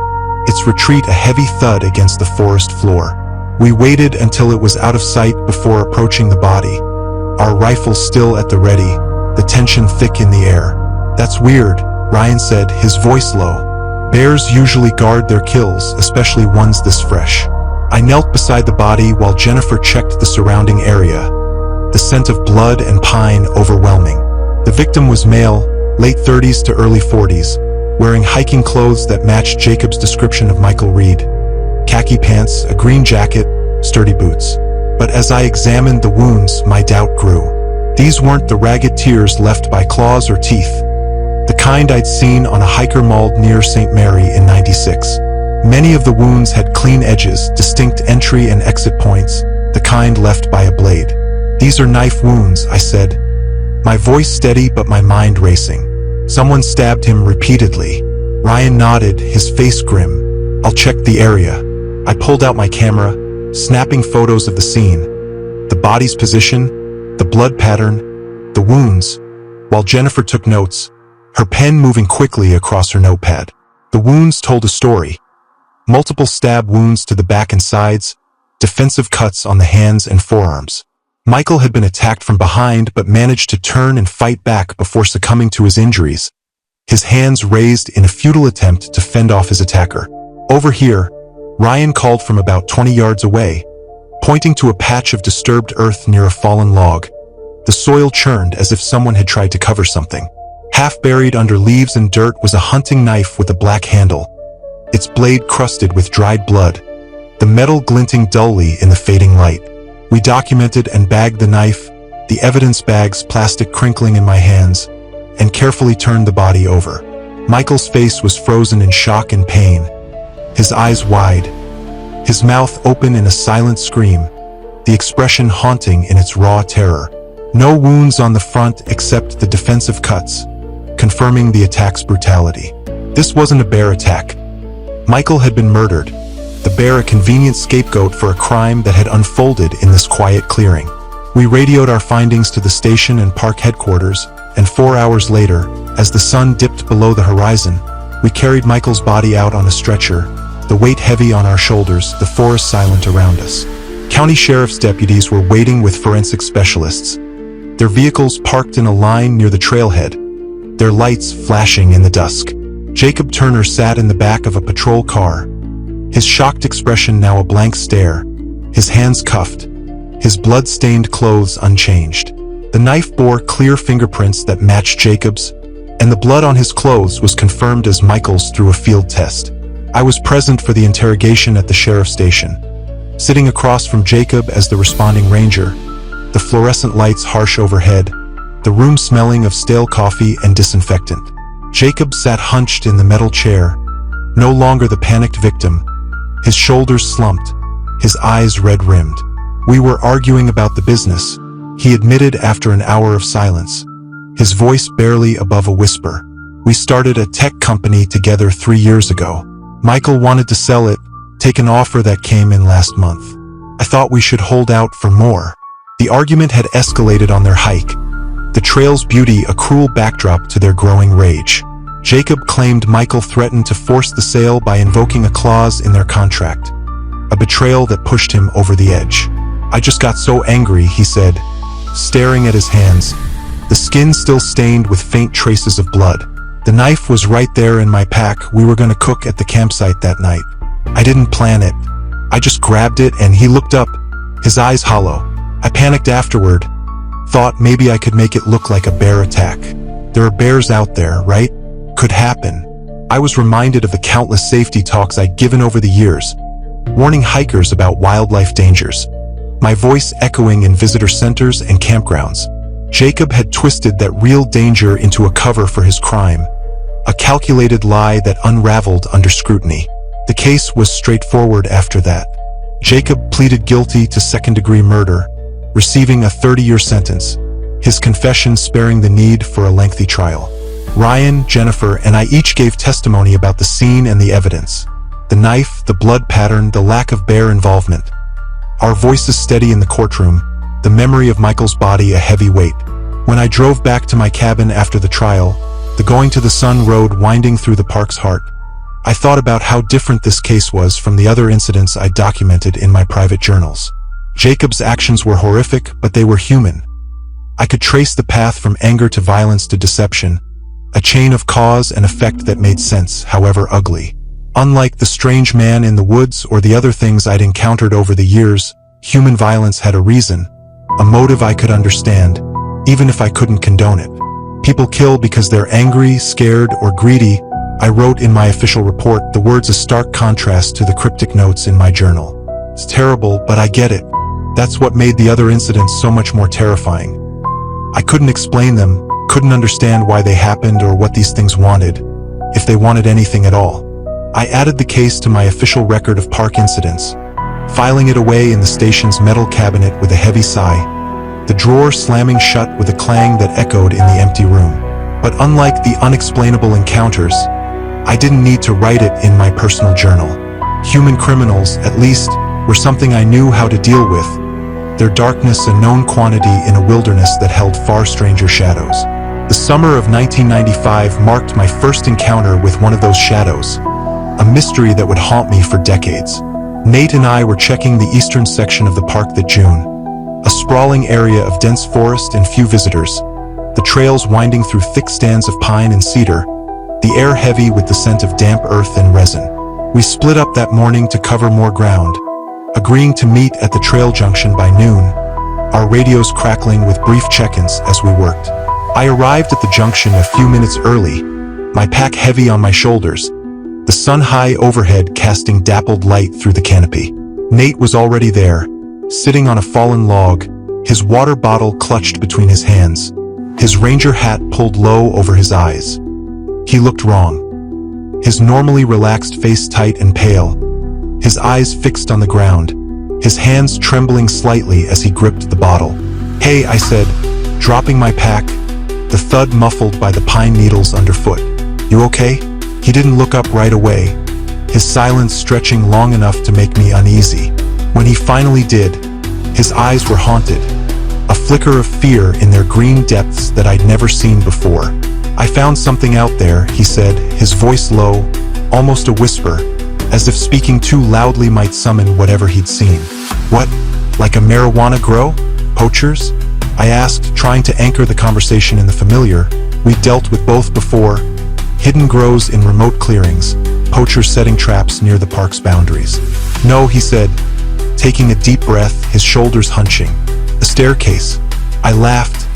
Speaker 1: its retreat a heavy thud against the forest floor. We waited until it was out of sight before approaching the body, our rifles still at the ready, the tension thick in the air. "That's weird," Ryan said, his voice low. "Bears usually guard their kills, especially ones this fresh." I knelt beside the body while Jennifer checked the surrounding area, the scent of blood and pine overwhelming. The victim was male, late 30s to early 40s, wearing hiking clothes that matched Jacob's description of Michael Reed. Khaki pants, a green jacket, sturdy boots. But as I examined the wounds, my doubt grew. These weren't the ragged tears left by claws or teeth, the kind I'd seen on a hiker mauled near St. Mary in '96. Many of the wounds had clean edges, distinct entry and exit points, the kind left by a blade. "These are knife wounds," I said, my voice steady but my mind racing. "Someone stabbed him repeatedly." Ryan nodded, his face grim. "I'll check the area." I pulled out my camera, snapping photos of the scene, the body's position, the blood pattern, the wounds, while Jennifer took notes, her pen moving quickly across her notepad. The wounds told a story. Multiple stab wounds to the back and sides, defensive cuts on the hands and forearms. Michael had been attacked from behind but managed to turn and fight back before succumbing to his injuries, his hands raised in a futile attempt to fend off his attacker. "Over here," Ryan called from about 20 yards away, pointing to a patch of disturbed earth near a fallen log. The soil churned as if someone had tried to cover something. Half buried under leaves and dirt was a hunting knife with a black handle, its blade crusted with dried blood, the metal glinting dully in the fading light. We documented and bagged the knife, the evidence bags plastic crinkling in my hands, and carefully turned the body over. Michael's face was frozen in shock and pain, his eyes wide, his mouth open in a silent scream, the expression haunting in its raw terror. No wounds on the front except the defensive cuts, confirming the attack's brutality. This wasn't a bear attack. Michael had been murdered, the bear a convenient scapegoat for a crime that had unfolded in this quiet clearing. We radioed our findings to the station and park headquarters, and 4 hours later, as the sun dipped below the horizon, we carried Michael's body out on a stretcher, the weight heavy on our shoulders, the forest silent around us. County sheriff's deputies were waiting with forensic specialists, their vehicles parked in a line near the trailhead, their lights flashing in the dusk. Jacob Turner sat in the back of a patrol car, his shocked expression now a blank stare, his hands cuffed, his blood-stained clothes unchanged. The knife bore clear fingerprints that matched Jacob's, and the blood on his clothes was confirmed as Michael's through a field test. I was present for the interrogation at the sheriff's station, sitting across from Jacob as the responding ranger, the fluorescent lights harsh overhead, the room smelling of stale coffee and disinfectant. Jacob sat hunched in the metal chair, no longer the panicked victim, his shoulders slumped, his eyes red-rimmed. "We were arguing about the business," he admitted after an hour of silence, his voice barely above a whisper. "We started a tech company together 3 years ago. Michael wanted to sell it, take an offer that came in last month. I thought we should hold out for more." The argument had escalated on their hike, the trail's beauty a cruel backdrop to their growing rage. Jacob claimed Michael threatened to force the sale by invoking a clause in their contract, a betrayal that pushed him over the edge. "I just got so angry," he said, staring at his hands, the skin still stained with faint traces of blood. "The knife was right there in my pack. We were gonna cook at the campsite that night. I didn't plan it. I just grabbed it," and he looked up, his eyes hollow. "I panicked afterward. Thought maybe I could make it look like a bear attack. There are bears out there, right? Could happen." I was reminded of the countless safety talks I'd given over the years, warning hikers about wildlife dangers, my voice echoing in visitor centers and campgrounds. Jacob had twisted that real danger into a cover for his crime, a calculated lie that unraveled under scrutiny. The case was straightforward after that. Jacob pleaded guilty to second-degree murder, receiving a 30-year sentence, his confession sparing the need for a lengthy trial. Ryan, Jennifer, and I each gave testimony about the scene and the evidence. The knife, the blood pattern, the lack of Bear involvement. Our voices steady in the courtroom, the memory of Michael's body a heavy weight. When I drove back to my cabin after the trial, the Going to the Sun road winding through the park's heart, I thought about how different this case was from the other incidents I documented in my private journals. Jacob's actions were horrific, but they were human. I could trace the path from anger to violence to deception, a chain of cause and effect that made sense, however ugly. Unlike the strange man in the woods or the other things I'd encountered over the years, human violence had a reason, a motive I could understand, even if I couldn't condone it. People kill because they're angry, scared, or greedy, I wrote in my official report, the words a stark contrast to the cryptic notes in my journal. It's terrible, but I get it. That's what made the other incidents so much more terrifying. I couldn't explain them, couldn't understand why they happened or what these things wanted, if they wanted anything at all. I added the case to my official record of park incidents, filing it away in the station's metal cabinet with a heavy sigh, the drawer slamming shut with a clang that echoed in the empty room. But unlike the unexplainable encounters, I didn't need to write it in my personal journal. Human criminals, at least, were something I knew how to deal with, their darkness a known quantity in a wilderness that held far stranger shadows. The summer of 1995 marked my first encounter with one of those shadows, a mystery that would haunt me for decades. Nate and I were checking the eastern section of the park that June, a sprawling area of dense forest and few visitors, the trails winding through thick stands of pine and cedar, the air heavy with the scent of damp earth and resin. We split up that morning to cover more ground, agreeing to meet at the trail junction by noon, our radios crackling with brief check-ins as we worked. I arrived at the junction a few minutes early, my pack heavy on my shoulders, the sun high overhead casting dappled light through the canopy. Nate was already there, sitting on a fallen log, his water bottle clutched between his hands, his ranger hat pulled low over his eyes. He looked wrong. His normally relaxed face tight and pale, his eyes fixed on the ground, his hands trembling slightly as he gripped the bottle. "Hey," I said, dropping my pack, the thud muffled by the pine needles underfoot. "You okay?" He didn't look up right away, his silence stretching long enough to make me uneasy. When he finally did, his eyes were haunted, a flicker of fear in their green depths that I'd never seen before. "I found something out there," he said, his voice low, almost a whisper, as if speaking too loudly might summon whatever he'd seen. "What? Like a marijuana grow? Poachers?" I asked, trying to anchor the conversation in the familiar. We'd dealt with both before. Hidden grows in remote clearings, poachers setting traps near the park's boundaries. "No," he said, taking a deep breath, his shoulders hunching. "A staircase." I laughed,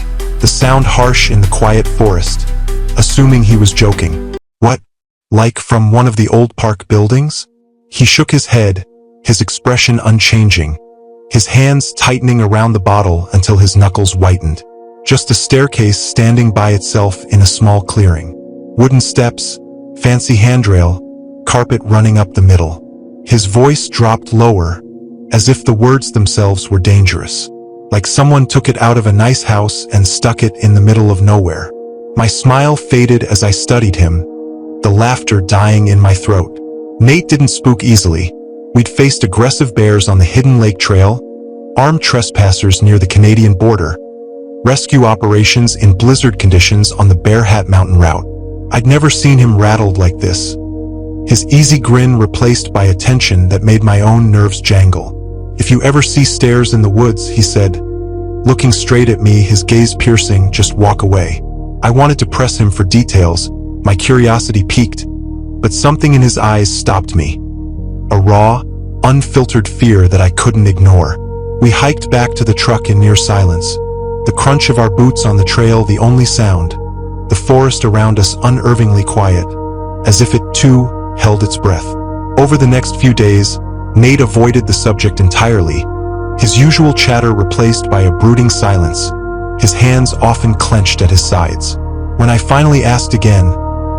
Speaker 1: the sound harsh in the quiet forest, assuming he was joking. "What? Like from one of the old park buildings?" He shook his head, his expression unchanging, his hands tightening around the bottle until his knuckles whitened. "Just a staircase standing by itself in a small clearing. Wooden steps, fancy handrail, carpet running up the middle." His voice dropped lower, as if the words themselves were dangerous. Like someone took it out of a nice house and stuck it in the middle of nowhere. My smile faded as I studied him, the laughter dying in my throat. Nate didn't spook easily. We'd faced aggressive bears on the hidden lake trail, armed trespassers near the Canadian border, rescue operations in blizzard conditions on the Bear Hat Mountain route. I'd never seen him rattled like this, his easy grin replaced by a tension that made my own nerves jangle. "If you ever see stairs in the woods," he said, looking straight at me, his gaze piercing, "just walk away." I wanted to press him for details, my curiosity piqued, but something in his eyes stopped me. A raw, unfiltered fear that I couldn't ignore. We hiked back to the truck in near silence, the crunch of our boots on the trail the only sound, the forest around us unervingly quiet, as if it too held its breath. Over the next few days, Nate avoided the subject entirely, his usual chatter replaced by a brooding silence, his hands often clenched at his sides. When I finally asked again,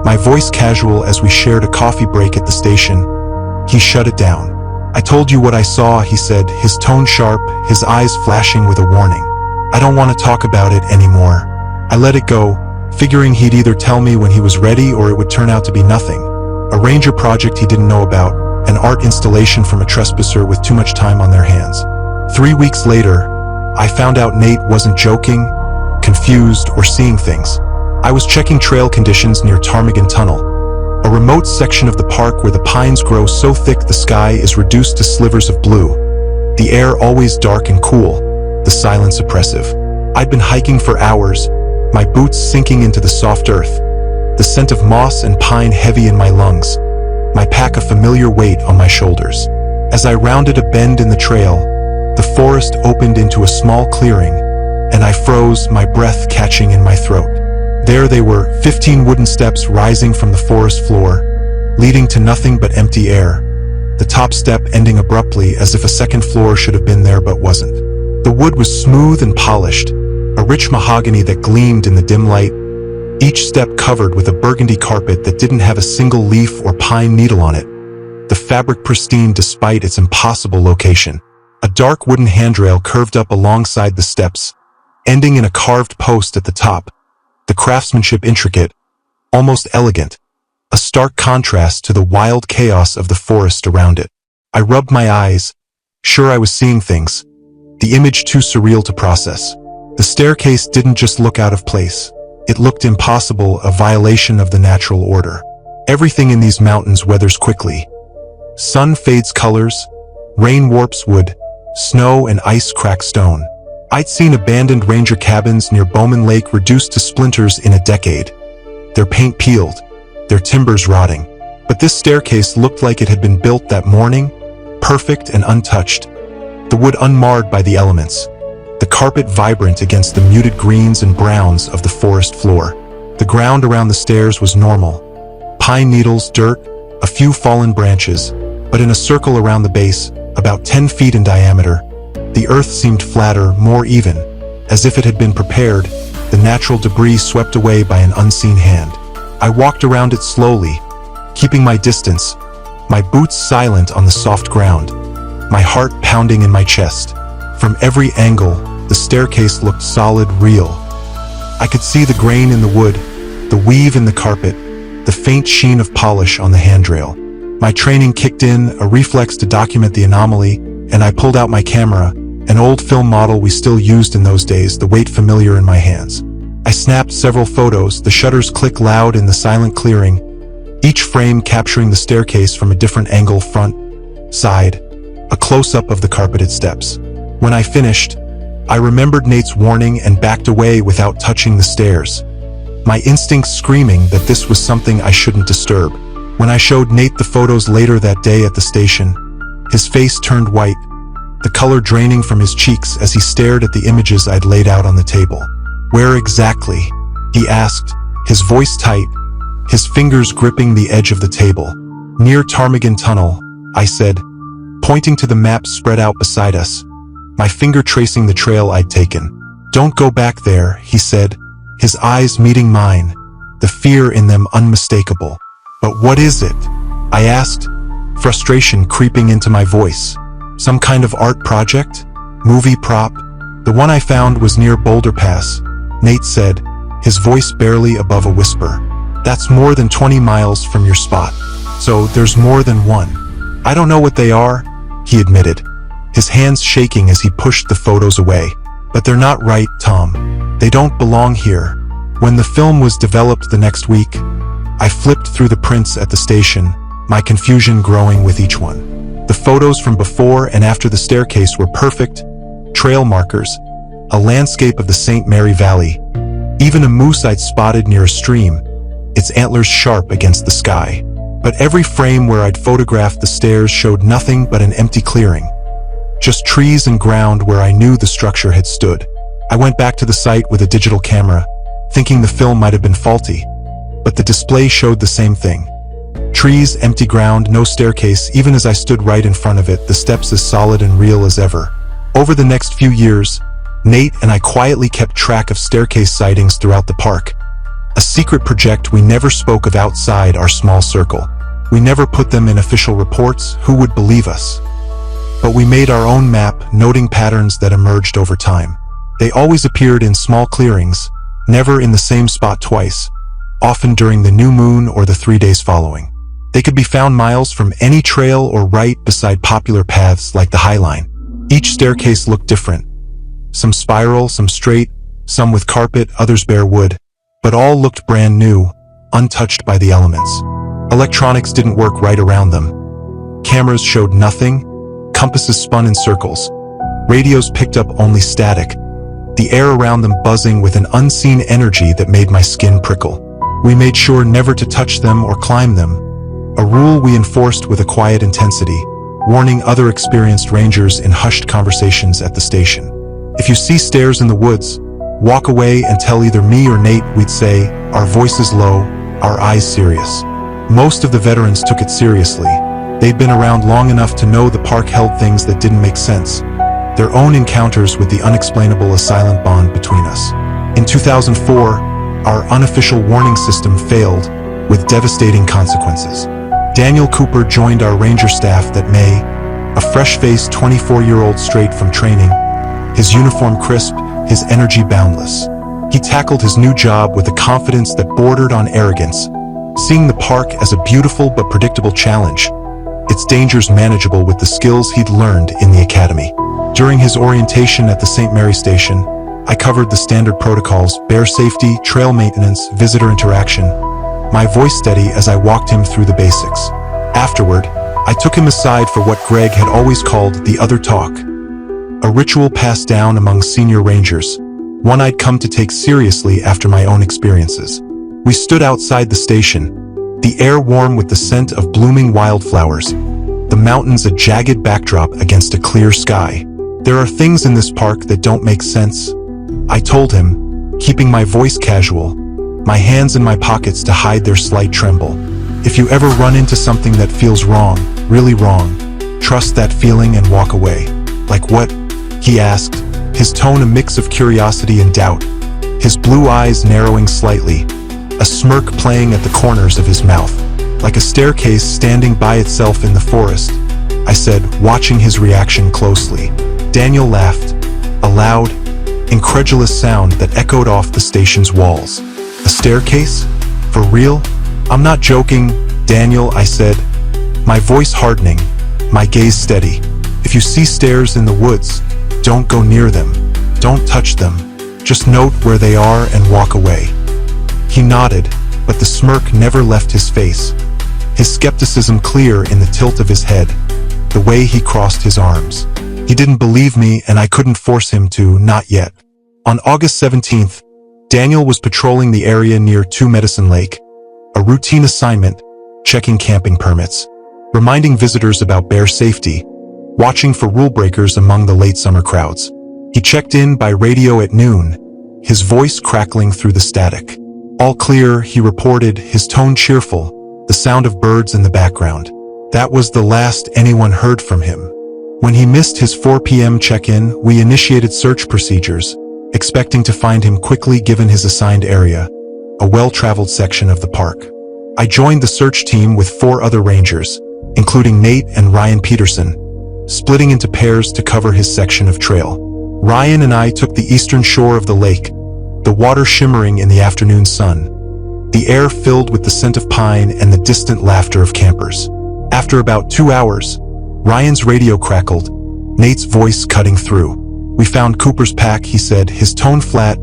Speaker 1: my voice casual as we shared a coffee break at the station, He shut it down. "I told you what I saw," he said, his tone sharp, his eyes flashing with a warning. "I don't want to talk about it anymore." I let it go, figuring he'd either tell me when he was ready or it would turn out to be nothing. A ranger project he didn't know about, an art installation from a trespasser with too much time on their hands. 3 weeks later, I found out Nate wasn't joking, confused, or seeing things. I was checking trail conditions near Ptarmigan Tunnel, a remote section of the park where the pines grow so thick the sky is reduced to slivers of blue. The air always dark and cool, the silence oppressive. I'd been hiking for hours, my boots sinking into the soft earth, the scent of moss and pine heavy in my lungs, my pack a familiar weight on my shoulders. As I rounded a bend in the trail, the forest opened into a small clearing, and I froze, my breath catching in my throat. There they were, 15 wooden steps rising from the forest floor, leading to nothing but empty air, the top step ending abruptly as if a second floor should have been there but wasn't. The wood was smooth and polished, a rich mahogany that gleamed in the dim light, each step covered with a burgundy carpet that didn't have a single leaf or pine needle on it, the fabric pristine despite its impossible location. A dark wooden handrail curved up alongside the steps, ending in a carved post at the top, the craftsmanship intricate, almost elegant, a stark contrast to the wild chaos of the forest around it. I rubbed my eyes, sure I was seeing things, the image too surreal to process. The staircase didn't just look out of place. It looked impossible, a violation of the natural order. Everything in these mountains weathers quickly. Sun fades colors, rain warps wood, snow and ice crack stone. I'd seen abandoned ranger cabins near Bowman Lake reduced to splinters in a decade, their paint peeled, their timbers rotting. But this staircase looked like it had been built that morning, perfect and untouched, the wood unmarred by the elements, the carpet vibrant against the muted greens and browns of the forest floor. The ground around the stairs was normal. Pine needles, dirt, a few fallen branches, but in a circle around the base, about 10 feet in diameter, the earth seemed flatter, more even, as if it had been prepared, the natural debris swept away by an unseen hand. I walked around it slowly, keeping my distance, my boots silent on the soft ground, my heart pounding in my chest. From every angle, the staircase looked solid, real. I could see the grain in the wood, the weave in the carpet, the faint sheen of polish on the handrail. My training kicked in, a reflex to document the anomaly, and I pulled out my camera, an old film model we still used in those days, the weight familiar in my hands. I snapped several photos, the shutters click loud in the silent clearing, each frame capturing the staircase from a different angle, front, side, a close-up of the carpeted steps. When I finished, I remembered Nate's warning and backed away without touching the stairs, my instincts screaming that this was something I shouldn't disturb. When I showed Nate the photos later that day at the station, his face turned white, the color draining from his cheeks as he stared at the images I'd laid out on the table. "Where exactly?" he asked, his voice tight, his fingers gripping the edge of the table. "Near Ptarmigan Tunnel," I said, pointing to the map spread out beside us, my finger tracing the trail I'd taken. "Don't go back there," he said, his eyes meeting mine, the fear in them unmistakable. "But what is it?" I asked, frustration creeping into my voice. "Some kind of art project? Movie prop?" "The one I found was near Boulder Pass," Nate said, his voice barely above a whisper. "That's more than 20 miles from your spot. So there's more than one." "I don't know what they are," he admitted, his hands shaking as he pushed the photos away. "But they're not right, Tom. They don't belong here." When the film was developed the next week, I flipped through the prints at the station, my confusion growing with each one. The photos from before and after the staircase were perfect, trail markers, a landscape of the St. Mary Valley, even a moose I'd spotted near a stream, its antlers sharp against the sky. But every frame where I'd photographed the stairs showed nothing but an empty clearing, just trees and ground where I knew the structure had stood. I went back to the site with a digital camera, thinking the film might have been faulty, but the display showed the same thing. Trees, empty ground, no staircase. Even as I stood right in front of it, the steps as solid and real as ever. Over the next few years, Nate and I quietly kept track of staircase sightings throughout the park, a secret project we never spoke of outside our small circle. We never put them in official reports. Who would believe us? But we made our own map, noting patterns that emerged over time. They always appeared in small clearings, never in the same spot twice, often during the new moon or the 3 days following. They could be found miles from any trail or right beside popular paths like the High Line. Each staircase looked different. Some spiral, some straight, some with carpet, others bare wood, but all looked brand new, untouched by the elements. Electronics didn't work right around them. Cameras showed nothing, compasses spun in circles. Radios picked up only static, the air around them buzzing with an unseen energy that made my skin prickle. We made sure never to touch them or climb them, a rule we enforced with a quiet intensity, warning other experienced rangers in hushed conversations at the station. If you see stairs in the woods, walk away and tell either me or Nate, we'd say, our voices low, our eyes serious. Most of the veterans took it seriously. They'd been around long enough to know the park held things that didn't make sense. Their own encounters with the unexplainable, a silent bond between us. In 2004, our unofficial warning system failed, with devastating consequences. Daniel Cooper joined our ranger staff that May, a fresh-faced 24-year-old straight from training, his uniform crisp, his energy boundless. He tackled his new job with a confidence that bordered on arrogance, seeing the park as a beautiful but predictable challenge, its dangers manageable with the skills he'd learned in the academy. During his orientation at the St. Mary Station, I covered the standard protocols: bear safety, trail maintenance, visitor interaction, my voice steady as I walked him through the basics. Afterward, I took him aside for what Greg had always called the other talk, a ritual passed down among senior rangers, one I'd come to take seriously after my own experiences. We stood outside the station, the air warm with the scent of blooming wildflowers, the mountains a jagged backdrop against a clear sky. There are things in this park that don't make sense, I told him, keeping my voice casual, my hands in my pockets to hide their slight tremble. If you ever run into something that feels wrong, really wrong, trust that feeling and walk away. Like what? He asked, his tone a mix of curiosity and doubt, his blue eyes narrowing slightly, a smirk playing at the corners of his mouth. Like a staircase standing by itself in the forest, I said, watching his reaction closely. Daniel laughed, a loud, incredulous sound that echoed off the station's walls. A staircase? For real? I'm not joking, Daniel, I said, my voice hardening, my gaze steady. If you see stairs in the woods, don't go near them. Don't touch them. Just note where they are and walk away. He nodded, but the smirk never left his face. His skepticism clear in the tilt of his head, the way he crossed his arms. He didn't believe me and I couldn't force him to, not yet. On August 17th, Daniel was patrolling the area near Two Medicine Lake, a routine assignment, checking camping permits, reminding visitors about bear safety, watching for rule breakers among the late summer crowds. He checked in by radio at noon, his voice crackling through the static. All clear, he reported, his tone cheerful, the sound of birds in the background. That was the last anyone heard from him. When he missed his 4 p.m. check-in, we initiated search procedures, expecting to find him quickly given his assigned area, a well-traveled section of the park. I joined the search team with 4 other rangers, including Nate and Ryan Peterson, splitting into pairs to cover his section of trail. Ryan and I took the eastern shore of the lake, the water shimmering in the afternoon sun, the air filled with the scent of pine and the distant laughter of campers. After about 2 hours, Ryan's radio crackled, Nate's voice cutting through. We found Cooper's pack, he said, his tone flat,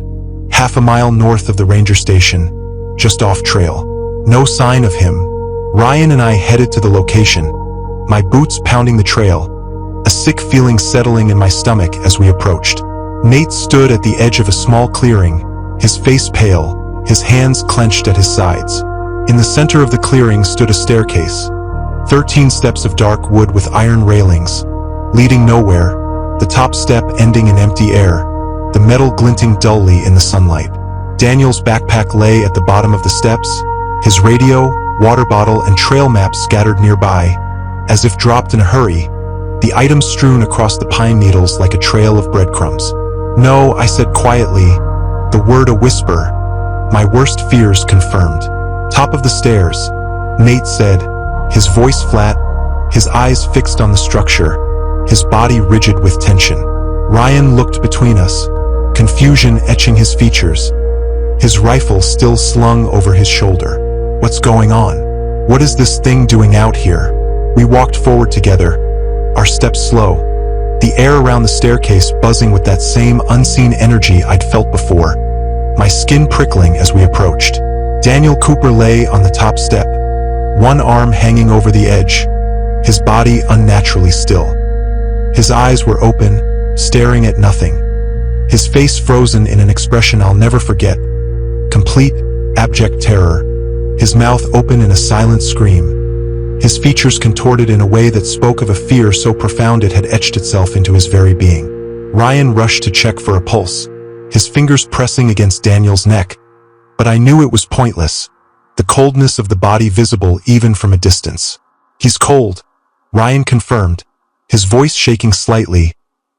Speaker 1: half a mile north of the ranger station, just off trail. No sign of him. Ryan and I headed to the location, my boots pounding the trail, a sick feeling settling in my stomach as we approached. Nate stood at the edge of a small clearing, his face pale, his hands clenched at his sides. In the center of the clearing stood a staircase, 13 steps of dark wood with iron railings, leading nowhere, the top step ending in empty air, the metal glinting dully in the sunlight. Daniel's backpack lay at the bottom of the steps, his radio, water bottle, and trail map scattered nearby, as if dropped in a hurry, the items strewn across the pine needles like a trail of breadcrumbs. No, I said quietly, the word a whisper, my worst fears confirmed. Top of the stairs, Nate said, his voice flat, his eyes fixed on the structure, his body rigid with tension. Ryan looked between us, confusion etching his features, his rifle still slung over his shoulder. What's going on? What is this thing doing out here? We walked forward together, our steps slow, the air around the staircase buzzing with that same unseen energy I'd felt before, my skin prickling as we approached. Daniel Cooper lay on the top step, one arm hanging over the edge, his body unnaturally still. His eyes were open, staring at nothing, his face frozen in an expression I'll never forget, complete, abject terror, his mouth open in a silent scream, his features contorted in a way that spoke of a fear so profound it had etched itself into his very being. Ryan rushed to check for a pulse, his fingers pressing against Daniel's neck, but I knew it was pointless, the coldness of the body visible even from a distance. He's cold, Ryan confirmed, his voice shaking slightly,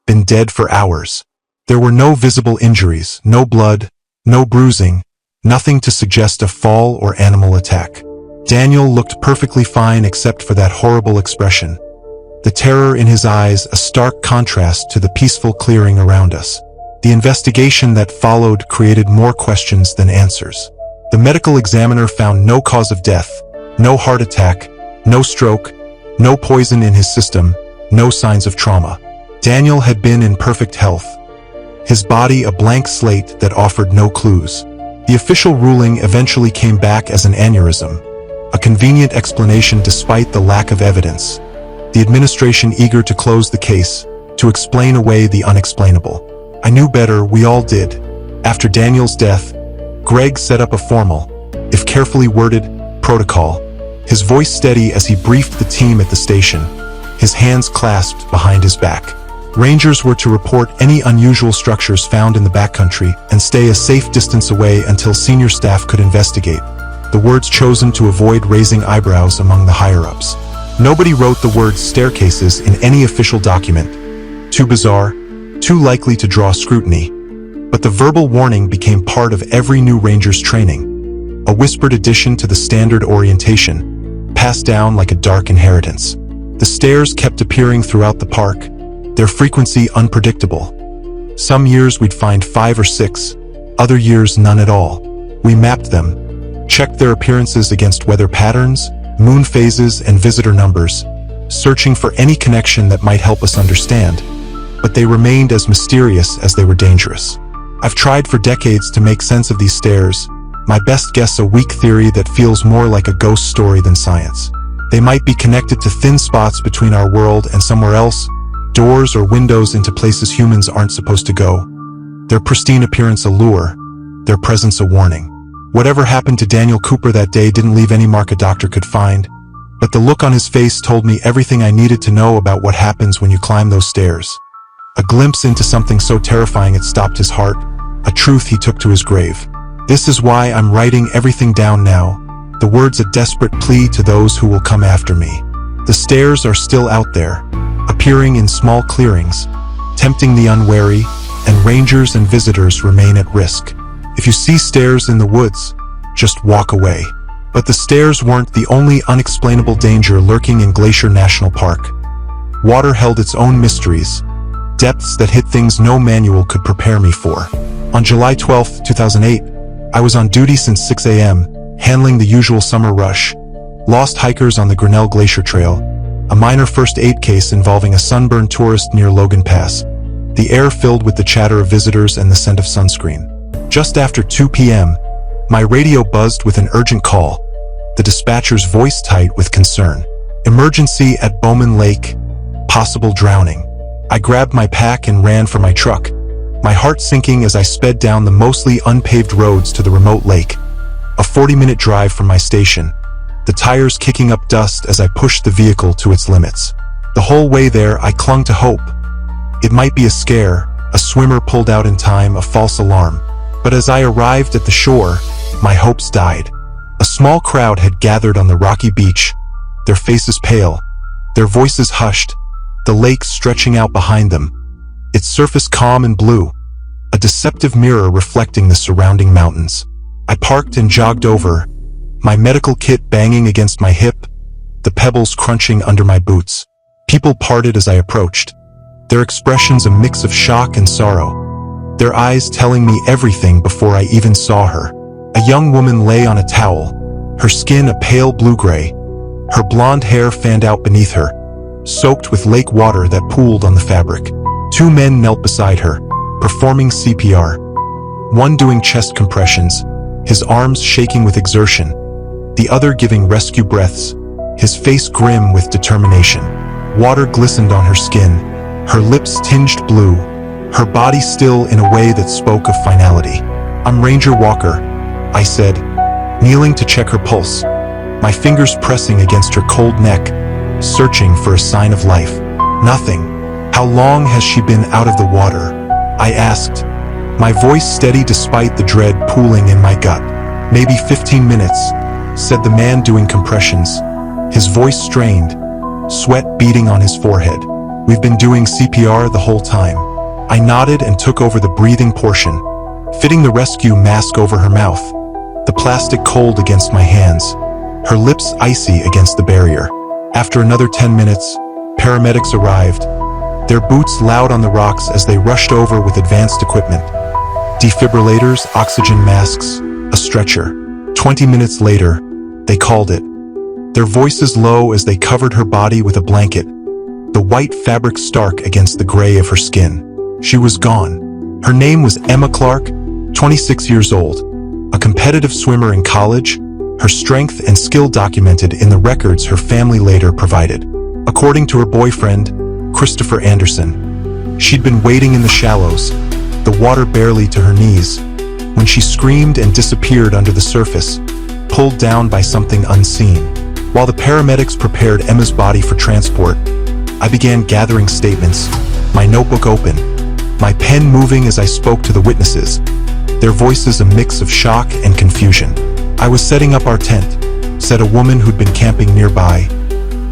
Speaker 1: been dead for hours. There were no visible injuries, no blood, no bruising, nothing to suggest a fall or animal attack. Daniel looked perfectly fine except for that horrible expression, the terror in his eyes a stark contrast to the peaceful clearing around us. The investigation that followed created more questions than answers. The medical examiner found no cause of death, no heart attack, no stroke, no poison in his system, no signs of trauma. Daniel had been in perfect health, his body a blank slate that offered no clues. The official ruling eventually came back as an aneurysm, a convenient explanation despite the lack of evidence. The administration eager to close the case, to explain away the unexplainable. I knew better, we all did. After Daniel's death, Greg set up a formal, if carefully worded, protocol, his voice steady as he briefed the team at the station, his hands clasped behind his back. Rangers were to report any unusual structures found in the backcountry and stay a safe distance away until senior staff could investigate, the words chosen to avoid raising eyebrows among the higher-ups. Nobody wrote the words staircases in any official document. Too bizarre, too likely to draw scrutiny. But the verbal warning became part of every new ranger's training, a whispered addition to the standard orientation, passed down like a dark inheritance. The stairs kept appearing throughout the park, their frequency unpredictable. Some years we'd find 5 or 6, other years none at all. We mapped them, checked their appearances against weather patterns, moon phases, and visitor numbers, searching for any connection that might help us understand. But they remained as mysterious as they were dangerous. I've tried for decades to make sense of these stairs, my best guess a weak theory that feels more like a ghost story than science. They might be connected to thin spots between our world and somewhere else, doors or windows into places humans aren't supposed to go. Their pristine appearance a lure, their presence a warning. Whatever happened to Daniel Cooper that day didn't leave any mark a doctor could find, but the look on his face told me everything I needed to know about what happens when you climb those stairs. A glimpse into something so terrifying it stopped his heart, a truth he took to his grave. This is why I'm writing everything down now, the words a desperate plea to those who will come after me. The stairs are still out there, appearing in small clearings, tempting the unwary, and rangers and visitors remain at risk. If you see stairs in the woods, just walk away. But the stairs weren't the only unexplainable danger lurking in Glacier National Park. Water held its own mysteries, depths that hid things no manual could prepare me for. On July 12, 2008, I was on duty since 6 a.m., handling the usual summer rush, lost hikers on the Grinnell Glacier Trail, a minor first aid case involving a sunburned tourist near Logan Pass, the air filled with the chatter of visitors and the scent of sunscreen. Just after 2 p.m., my radio buzzed with an urgent call, the dispatcher's voice tight with concern. Emergency at Bowman Lake, possible drowning. I grabbed my pack and ran for my truck, my heart sinking as I sped down the mostly unpaved roads to the remote lake, a 40-minute drive from my station, the tires kicking up dust as I pushed the vehicle to its limits. The whole way there I clung to hope. It might be a scare, a swimmer pulled out in time, a false alarm. But as I arrived at the shore, my hopes died. A small crowd had gathered on the rocky beach, their faces pale, their voices hushed, the lake stretching out behind them, its surface calm and blue, a deceptive mirror reflecting the surrounding mountains. I parked and jogged over, my medical kit banging against my hip, the pebbles crunching under my boots. People parted as I approached, their expressions a mix of shock and sorrow, their eyes telling me everything before I even saw her. A young woman lay on a towel, her skin a pale blue-gray, her blonde hair fanned out beneath her, soaked with lake water that pooled on the fabric. Two men knelt beside her, performing CPR. One doing chest compressions, his arms shaking with exertion, the other giving rescue breaths, his face grim with determination. Water glistened on her skin, her lips tinged blue, her body still in a way that spoke of finality. "I'm Ranger Walker," I said, kneeling to check her pulse, my fingers pressing against her cold neck, searching for a sign of life. Nothing. "How long has she been out of the water?" I asked, my voice steady despite the dread pooling in my gut. "Maybe 15 minutes, said the man doing compressions, his voice strained, sweat beading on his forehead. "We've been doing CPR the whole time." I nodded and took over the breathing portion, fitting the rescue mask over her mouth, the plastic cold against my hands, her lips icy against the barrier. After another 10 minutes, paramedics arrived, their boots loud on the rocks as they rushed over with advanced equipment. Defibrillators, oxygen masks, a stretcher. 20 minutes later, they called it. Their voices low as they covered her body with a blanket, the white fabric stark against the gray of her skin. She was gone. Her name was Emma Clark, 26 years old, a competitive swimmer in college, her strength and skill documented in the records her family later provided. According to her boyfriend, Christopher Anderson, she'd been wading in the shallows, the water barely to her knees, when she screamed and disappeared under the surface, pulled down by something unseen. While the paramedics prepared Emma's body for transport, I began gathering statements, my notebook open, my pen moving as I spoke to the witnesses, their voices a mix of shock and confusion. "I was setting up our tent," said a woman who'd been camping nearby,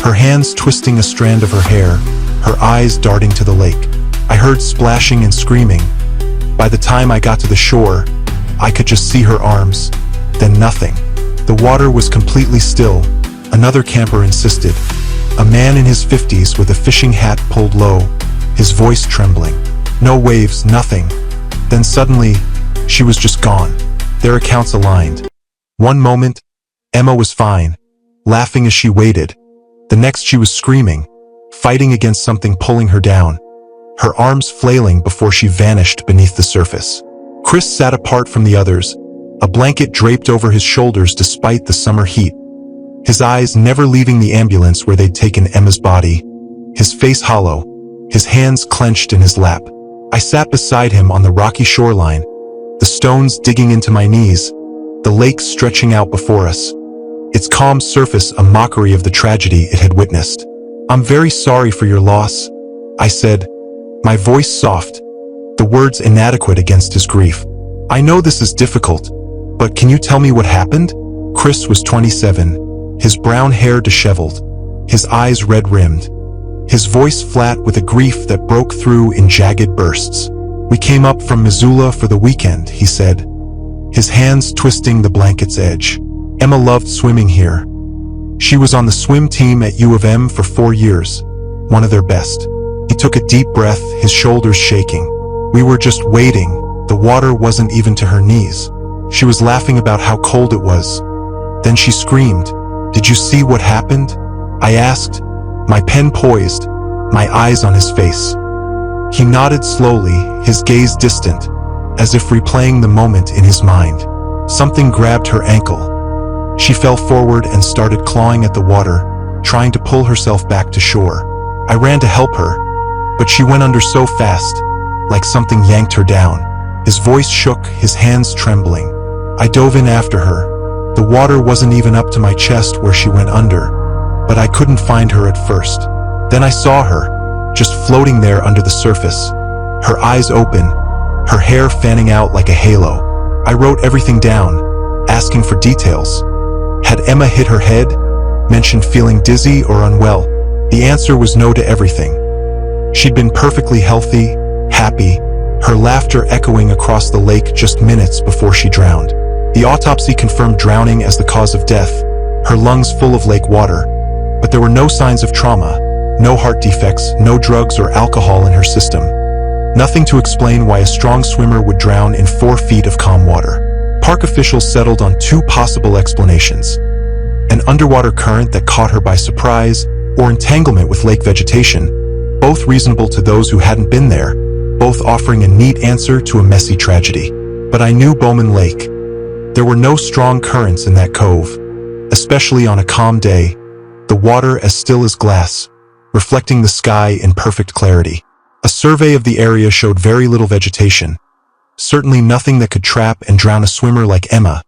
Speaker 1: her hands twisting a strand of her hair, her eyes darting to the lake. "I heard splashing and screaming. By the time I got to the shore, I could just see her arms, then nothing. The water was completely still," another camper insisted, a man in his 50s with a fishing hat pulled low, his voice trembling. "No waves, nothing." Then suddenly, she was just gone. Their accounts aligned. One moment, Emma was fine, laughing as she waded. The next she was screaming, fighting against something pulling her down, her arms flailing before she vanished beneath the surface. Chris sat apart from the others, a blanket draped over his shoulders despite the summer heat, his eyes never leaving the ambulance where they'd taken Emma's body, his face hollow, his hands clenched in his lap. I sat beside him on the rocky shoreline, the stones digging into my knees, the lake stretching out before us, its calm surface a mockery of the tragedy it had witnessed. "I'm very sorry for your loss," I said, my voice soft, the words inadequate against his grief. "I know this is difficult, but can you tell me what happened?" Chris was 27, his brown hair disheveled, his eyes red-rimmed, his voice flat with a grief that broke through in jagged bursts. "We came up from Missoula for the weekend," he said, his hands twisting the blanket's edge. "Emma loved swimming here. She was on the swim team at U of M for 4 years, one of their best." He took a deep breath, his shoulders shaking. "We were just wading. The water wasn't even to her knees. She was laughing about how cold it was. Then she screamed. Did you see what happened?" I asked, my pen poised, my eyes on his face. He nodded slowly, his gaze distant, as if replaying the moment in his mind. Something grabbed her ankle. She fell forward and started clawing at the water, trying to pull herself back to shore. I ran to help her, but she went under so fast, like something yanked her down. His voice shook, his hands trembling. I dove in after her. The water wasn't even up to my chest where she went under, but I couldn't find her at first. Then I saw her, just floating there under the surface, her eyes open, her hair fanning out like a halo. I wrote everything down, asking for details. Had Emma hit her head? Mentioned feeling dizzy or unwell? The answer was no to everything. She'd been perfectly healthy, happy, her laughter echoing across the lake just minutes before she drowned. The autopsy confirmed drowning as the cause of death, her lungs full of lake water, But there were no signs of trauma, no heart defects, no drugs or alcohol in her system. Nothing to explain why a strong swimmer would drown in 4 feet of calm water. Park officials settled on 2 possible explanations: an underwater current that caught her by surprise, or entanglement with lake vegetation, both reasonable to those who hadn't been there, both offering a neat answer to a messy tragedy. But I knew Bowman Lake. There were no strong currents in that cove, especially on a calm day, the water as still as glass, reflecting the sky in perfect clarity. A survey of the area showed very little vegetation, certainly nothing that could trap and drown a swimmer like Emma.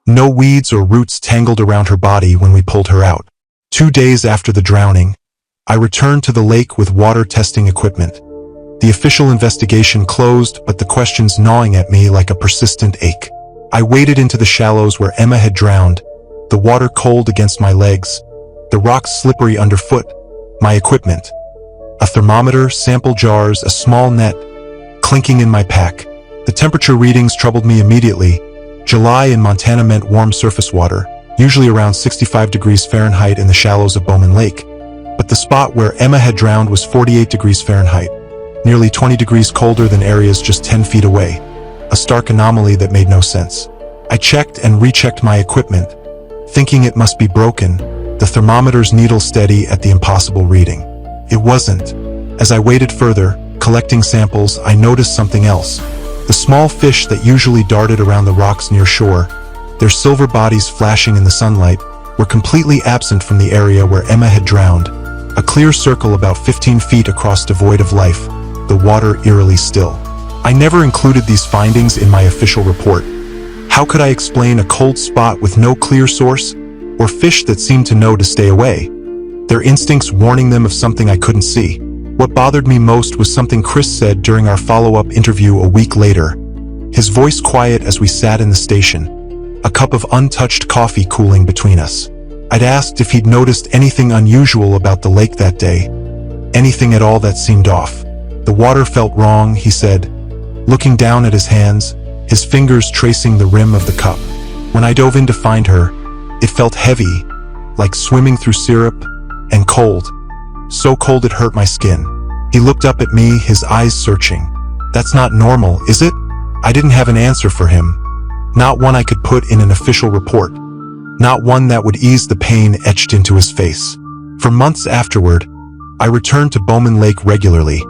Speaker 1: No weeds or roots tangled around her body when we pulled her out. 2 days after the drowning, I returned to the lake with water testing equipment. The official investigation closed, but the questions gnawing at me like a persistent ache. I waded into the shallows where Emma had drowned, the water cold against my legs, the rocks slippery underfoot, my equipment. A thermometer, sample jars, a small net, clinking in my pack. The temperature readings troubled me immediately. July in Montana meant warm surface water, usually around 65 degrees Fahrenheit in the shallows of Bowman Lake. But the spot where Emma had drowned was 48 degrees Fahrenheit, nearly 20 degrees colder than areas just 10 feet away. A stark anomaly that made no sense. I checked and rechecked my equipment, thinking it must be broken, the thermometer's needle steady at the impossible reading. It wasn't. As I waited further, collecting samples, I noticed something else. The small fish that usually darted around the rocks near shore, their silver bodies flashing in the sunlight, were completely absent from the area where Emma had drowned. A clear circle about 15 feet across devoid of life, the water eerily still. I never included these findings in my official report. How could I explain a cold spot with no clear source, or fish that seemed to know to stay away? Their instincts warning them of something I couldn't see. What bothered me most was something Chris said during our follow-up interview a week later. His voice quiet as we sat in the station, a cup of untouched coffee cooling between us. I'd asked if he'd noticed anything unusual about the lake that day, anything at all that seemed off. The water felt wrong, he said, looking down at his hands, his fingers tracing the rim of the cup. When I dove in to find her, it felt heavy, like swimming through syrup, and cold. So cold it hurt my skin. He looked up at me, his eyes searching. That's not normal, is it? I didn't have an answer for him. Not one I could put in an official report. Not one that would ease the pain etched into his face. For months afterward, I returned to Bowman Lake regularly.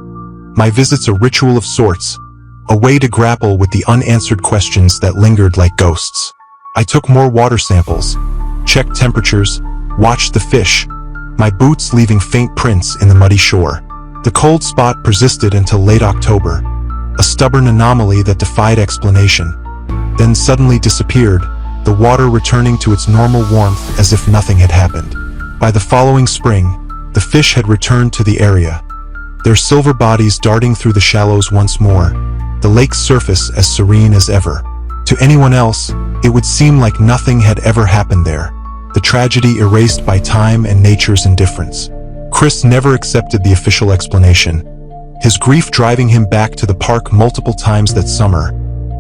Speaker 1: My visits a ritual of sorts, a way to grapple with the unanswered questions that lingered like ghosts. I took more water samples, checked temperatures, watched the fish, my boots leaving faint prints in the muddy shore. The cold spot persisted until late October, a stubborn anomaly that defied explanation, then suddenly disappeared, the water returning to its normal warmth as if nothing had happened. By the following spring, the fish had returned to the area, their silver bodies darting through the shallows once more, the lake's surface as serene as ever. To anyone else, it would seem like nothing had ever happened there, the tragedy erased by time and nature's indifference. Chris never accepted the official explanation, his grief driving him back to the park multiple times that summer,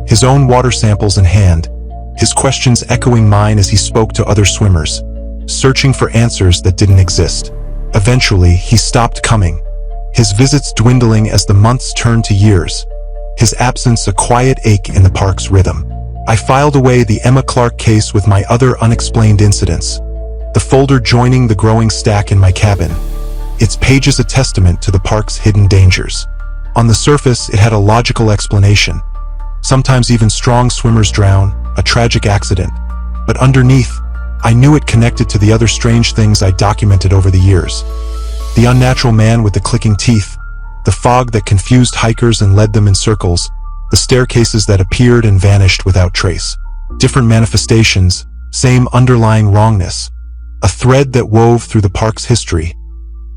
Speaker 1: his own water samples in hand, his questions echoing mine as he spoke to other swimmers, searching for answers that didn't exist. Eventually, he stopped coming, his visits dwindling as the months turned to years, his absence a quiet ache in the park's rhythm. I filed away the Emma Clark case with my other unexplained incidents, the folder joining the growing stack in my cabin, its pages a testament to the park's hidden dangers. On the surface, it had a logical explanation. Sometimes even strong swimmers drown, a tragic accident. But underneath, I knew it connected to the other strange things I documented over the years. The unnatural man with the clicking teeth, the fog that confused hikers and led them in circles, the staircases that appeared and vanished without trace. Different manifestations, same underlying wrongness. A thread that wove through the park's history,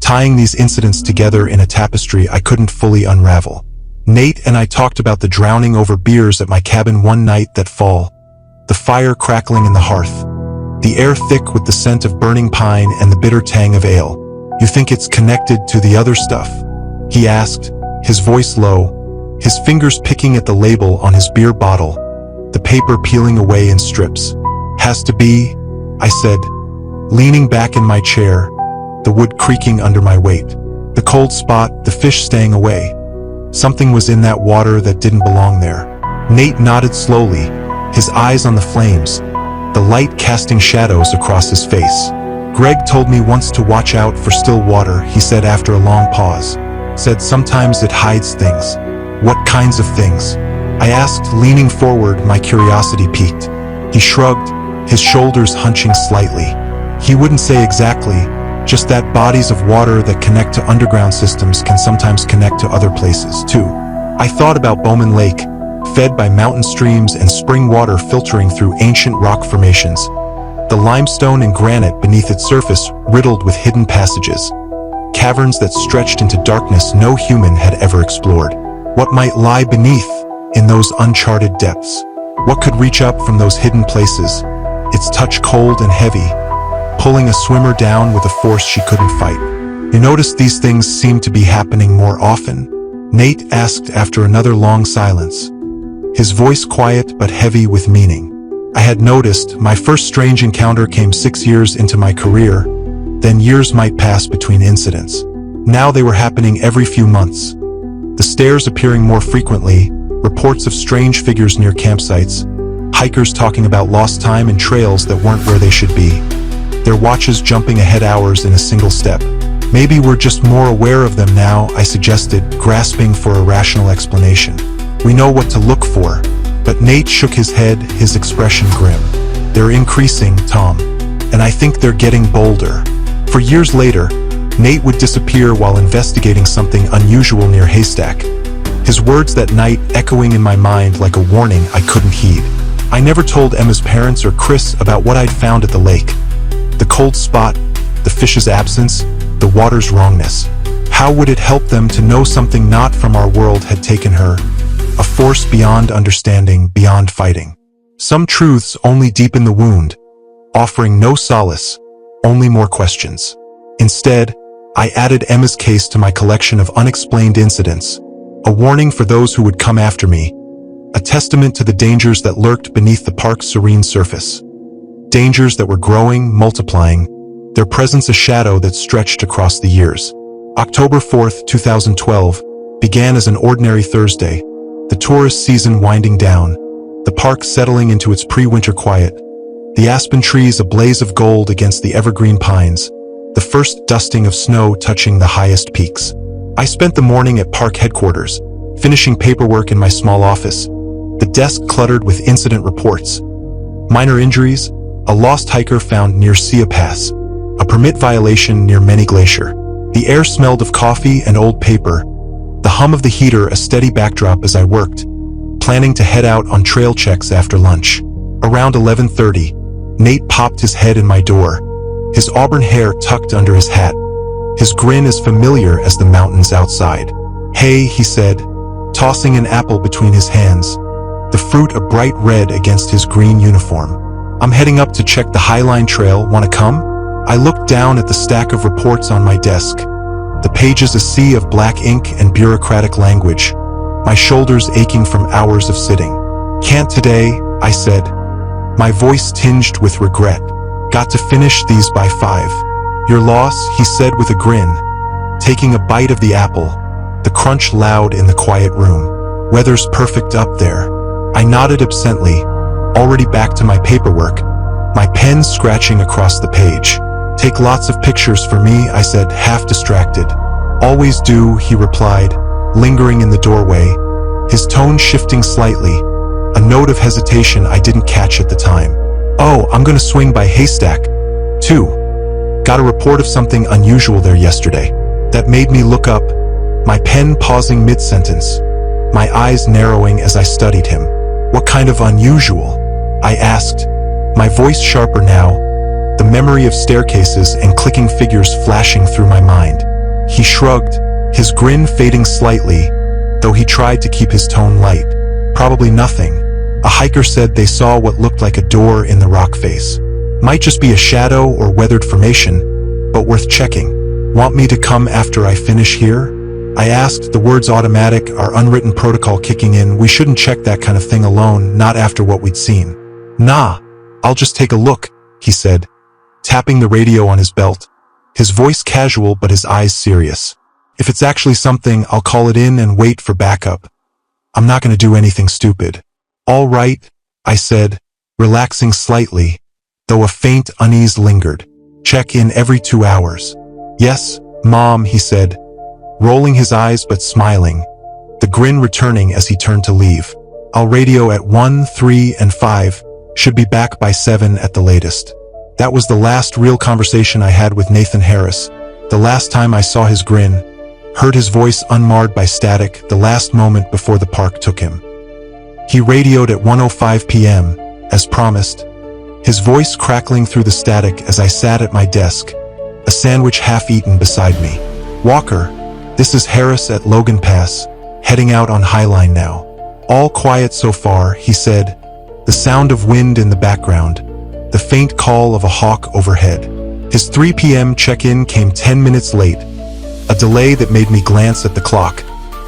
Speaker 1: tying these incidents together in a tapestry I couldn't fully unravel. Nate and I talked about the drowning over beers at my cabin one night that fall, the fire crackling in the hearth, the air thick with the scent of burning pine and the bitter tang of ale. You think it's connected to the other stuff? He asked, his voice low, his fingers picking at the label on his beer bottle, the paper peeling away in strips. Has to be, I said, leaning back in my chair, the wood creaking under my weight. The cold spot, the fish staying away. Something was in that water that didn't belong there. Nate nodded slowly, his eyes on the flames, the light casting shadows across his face. Greg told me once to watch out for still water, he said after a long pause. Said sometimes it hides things. What kinds of things? I asked, leaning forward, my curiosity piqued. He shrugged, his shoulders hunching slightly. He wouldn't say exactly, just that bodies of water that connect to underground systems can sometimes connect to other places, too. I thought about Bowman Lake, fed by mountain streams and spring water filtering through ancient rock formations. The limestone and granite beneath its surface riddled with hidden passages. Caverns that stretched into darkness no human had ever explored. What might lie beneath, in those uncharted depths? What could reach up from those hidden places, its touch cold and heavy, pulling a swimmer down with a force she couldn't fight? You notice these things seem to be happening more often? Nate asked after another long silence, his voice quiet but heavy with meaning. I had noticed. My first strange encounter came 6 years into my career, then years might pass between incidents. Now they were happening every few months. The stairs appearing more frequently, reports of strange figures near campsites, hikers talking about lost time and trails that weren't where they should be, their watches jumping ahead hours in a single step. Maybe we're just more aware of them now, I suggested, grasping for a rational explanation. We know what to look for. But Nate shook his head, his expression grim. They're increasing, Tom. And I think they're getting bolder. For years later, Nate would disappear while investigating something unusual near Haystack. His words that night echoing in my mind like a warning I couldn't heed. I never told Emma's parents or Chris about what I'd found at the lake. The cold spot, the fish's absence, the water's wrongness. How would it help them to know something not from our world had taken her? A force beyond understanding, beyond fighting. Some truths only deepen the wound, offering no solace, only more questions. Instead, I added Emma's case to my collection of unexplained incidents, a warning for those who would come after me, a testament to the dangers that lurked beneath the park's serene surface. Dangers that were growing, multiplying, their presence a shadow that stretched across the years. October 4th, 2012, began as an ordinary Thursday, the tourist season winding down, the park settling into its pre-winter quiet, the aspen trees a blaze of gold against the evergreen pines, the first dusting of snow touching the highest peaks. I spent the morning at park headquarters, finishing paperwork in my small office, the desk cluttered with incident reports. Minor injuries, a lost hiker found near Sia Pass, a permit violation near Many Glacier. The air smelled of coffee and old paper, the hum of the heater a steady backdrop as I worked, planning to head out on trail checks after lunch. Around 11:30, Nate popped his head in my door, his auburn hair tucked under his hat, his grin as familiar as the mountains outside. "Hey," he said, tossing an apple between his hands, the fruit a bright red against his green uniform. "I'm heading up to check the Highline Trail, wanna come?" I looked down at the stack of reports on my desk, the pages a sea of black ink and bureaucratic language, my shoulders aching from hours of sitting. "Can't today," I said, my voice tinged with regret. "Got to finish these by 5. "Your loss," he said with a grin, taking a bite of the apple, the crunch loud in the quiet room. "Weather's perfect up there." I nodded absently, already back to my paperwork, my pen scratching across the page. "Take lots of pictures for me," I said, half distracted. "Always do," he replied, lingering in the doorway, his tone shifting slightly, a note of hesitation I didn't catch at the time. "Oh, I'm gonna swing by Haystack, too. Got a report of something unusual there yesterday." That made me look up, my pen pausing mid-sentence, my eyes narrowing as I studied him. "What kind of unusual?" I asked, my voice sharper now, the memory of staircases and clicking figures flashing through my mind. He shrugged, his grin fading slightly, though he tried to keep his tone light. "Probably nothing. A hiker said they saw what looked like a door in the rock face. Might just be a shadow or weathered formation, but worth checking. Want me to come after I finish here?" I asked, the words automatic, our unwritten protocol kicking in. We shouldn't check that kind of thing alone, not after what we'd seen. "Nah, I'll just take a look," he said, tapping the radio on his belt, his voice casual but his eyes serious. If it's actually something, I'll call it in and wait for backup. I'm not going to do anything stupid. All right, I said, relaxing slightly, though a faint unease lingered. Check in every 2 hours. Yes, Mom, he said, rolling his eyes but smiling, the grin returning as he turned to leave. I'll radio at 1, 3, and 5, should be back by 7 at the latest. That was the last real conversation I had with Nathan Harris, the last time I saw his grin, heard his voice unmarred by static, the last moment before the park took him. He radioed at 1:05 p.m., as promised, his voice crackling through the static as I sat at my desk, a sandwich half-eaten beside me. Walker, this is Harris at Logan Pass, heading out on Highline now. All quiet so far, he said, the sound of wind in the background, the faint call of a hawk overhead. His 3 p.m. check-in came 10 minutes late, a delay that made me glance at the clock,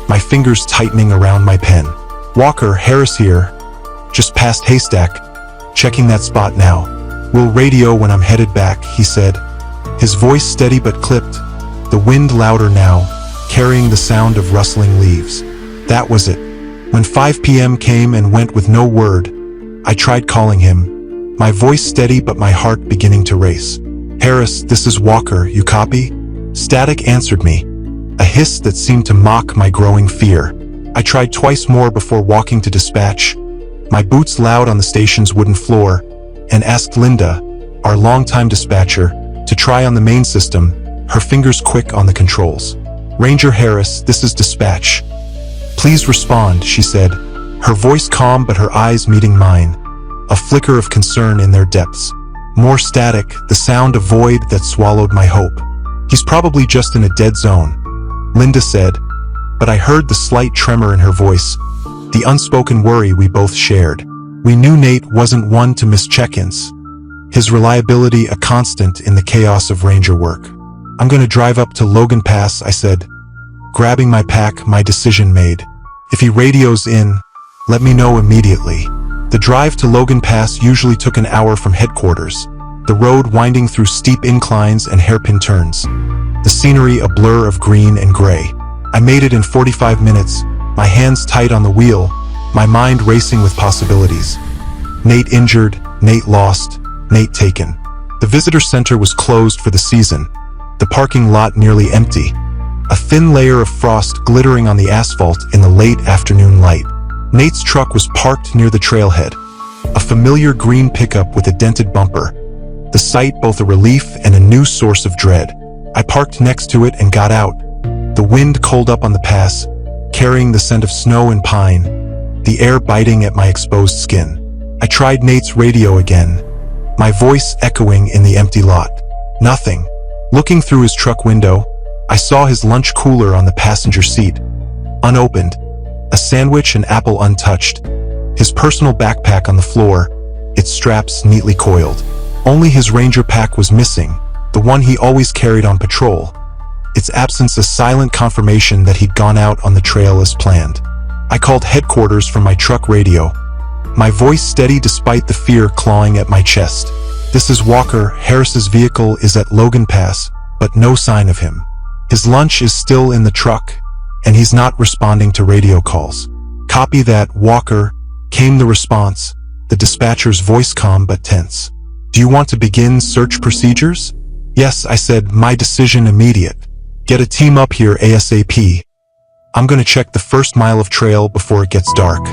Speaker 1: my fingers tightening around my pen. Walker, Harris here, just past Haystack, checking that spot now. We'll radio when I'm headed back, he said, his voice steady but clipped, the wind louder now, carrying the sound of rustling leaves. That was it. When 5 p.m. came and went with no word, I tried calling him, my voice steady but my heart beginning to race. Harris, this is Walker, you copy? Static answered me, a hiss that seemed to mock my growing fear. I tried twice more before walking to dispatch, my boots loud on the station's wooden floor, and asked Linda, our longtime dispatcher, to try on the main system, her fingers quick on the controls. Ranger Harris, this is dispatch. Please respond, she said, her voice calm but her eyes meeting mine, a flicker of concern in their depths. More static, the sound of void that swallowed my hope. He's probably just in a dead zone, Linda said, but I heard the slight tremor in her voice, the unspoken worry we both shared. We knew Nate wasn't one to miss check-ins, his reliability a constant in the chaos of ranger work. I'm gonna drive up to Logan Pass, I said, grabbing my pack, my decision made. If he radios in, let me know immediately. The drive to Logan Pass usually took an hour from headquarters, the road winding through steep inclines and hairpin turns, the scenery a blur of green and gray. I made it in 45 minutes, my hands tight on the wheel, my mind racing with possibilities. Nate injured, Nate lost, Nate taken. The visitor center was closed for the season, the parking lot nearly empty, a thin layer of frost glittering on the asphalt in the late afternoon light. Nate's truck was parked near the trailhead, a familiar green pickup with a dented bumper, the sight both a relief and a new source of dread. I parked next to it and got out, the wind cold up on the pass, carrying the scent of snow and pine, the air biting at my exposed skin. I tried Nate's radio again, my voice echoing in the empty lot. Nothing. Looking through his truck window, I saw his lunch cooler on the passenger seat, unopened, a sandwich and apple untouched, his personal backpack on the floor, its straps neatly coiled. Only his ranger pack was missing, the one he always carried on patrol, its absence a silent confirmation that he'd gone out on the trail as planned. I called headquarters from my truck radio, my voice steady despite the fear clawing at my chest. This is Walker, Harris's vehicle is at Logan Pass, but no sign of him. His lunch is still in the truck, and he's not responding to radio calls. Copy that, Walker, came the response, the dispatcher's voice calm but tense. Do you want to begin search procedures? Yes, I said, my decision immediate. Get a team up here ASAP. I'm gonna check the first mile of trail before it gets dark.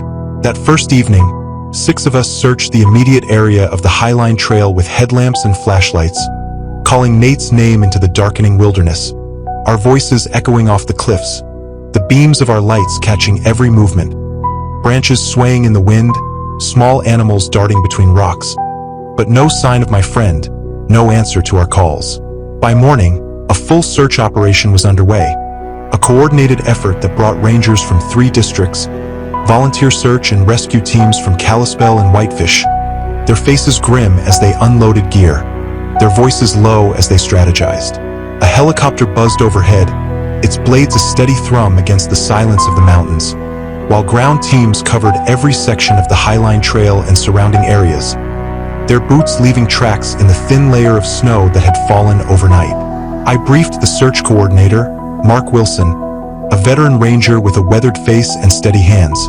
Speaker 1: That first evening, 6 of us searched the immediate area of the Highline Trail with headlamps and flashlights, calling Nate's name into the darkening wilderness, our voices echoing off the cliffs, the beams of our lights catching every movement, branches swaying in the wind, small animals darting between rocks. But no sign of my friend, no answer to our calls. By morning, a full search operation was underway, a coordinated effort that brought rangers from 3 districts, volunteer search and rescue teams from Kalispell and Whitefish, their faces grim as they unloaded gear, their voices low as they strategized. A helicopter buzzed overhead, its blades a steady thrum against the silence of the mountains, while ground teams covered every section of the Highline Trail and surrounding areas, their boots leaving tracks in the thin layer of snow that had fallen overnight. I briefed the search coordinator, Mark Wilson, a veteran ranger with a weathered face and steady hands,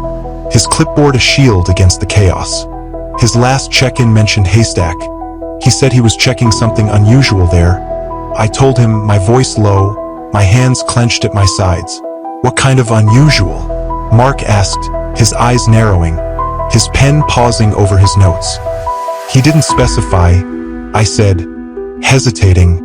Speaker 1: his clipboard a shield against the chaos. His last check-in mentioned haystack. He said he was checking something unusual there. I told him, my voice low, my hands clenched at my sides. What kind of unusual? Mark asked, his eyes narrowing, his pen pausing over his notes. He didn't specify, I said, hesitating,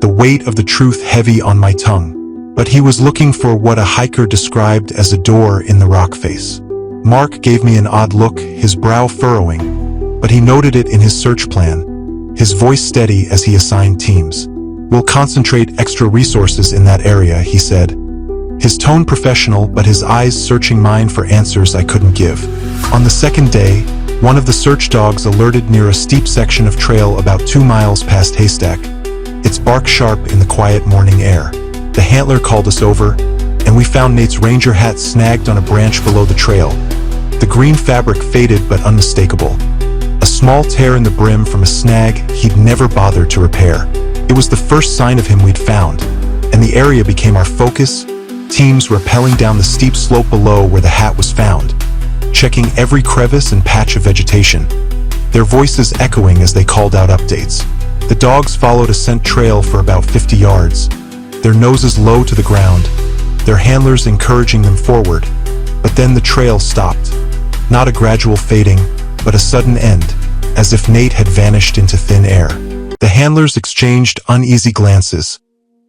Speaker 1: the weight of the truth heavy on my tongue. But he was looking for what a hiker described as a door in the rock face. Mark gave me an odd look, his brow furrowing, but he noted it in his search plan, his voice steady as he assigned teams. We'll concentrate extra resources in that area, he said. His tone professional, but his eyes searching mine for answers I couldn't give. On the second day, one of the search dogs alerted near a steep section of trail about 2 miles past Haystack, its bark sharp in the quiet morning air. The handler called us over, and we found Nate's ranger hat snagged on a branch below the trail. The green fabric faded but unmistakable. A small tear in the brim from a snag he'd never bothered to repair. It was the first sign of him we'd found, and the area became our focus, teams rappelling down the steep slope below where the hat was found, checking every crevice and patch of vegetation, their voices echoing as they called out updates. The dogs followed a scent trail for about 50 yards, their noses low to the ground, their handlers encouraging them forward. But then the trail stopped. Not a gradual fading, but a sudden end, as if Nate had vanished into thin air. The handlers exchanged uneasy glances,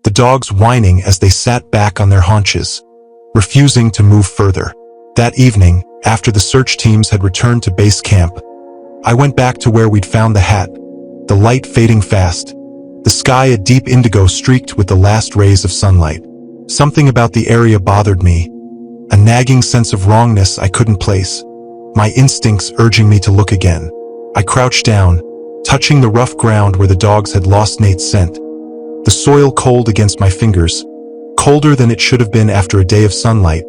Speaker 1: the dogs whining as they sat back on their haunches, refusing to move further. That evening, after the search teams had returned to base camp, I went back to where we'd found the hat, the light fading fast, the sky a deep indigo streaked with the last rays of sunlight. Something about the area bothered me, a nagging sense of wrongness I couldn't place, my instincts urging me to look again. I crouched down, touching the rough ground where the dogs had lost Nate's scent. The soil cold against my fingers, colder than it should have been after a day of sunlight,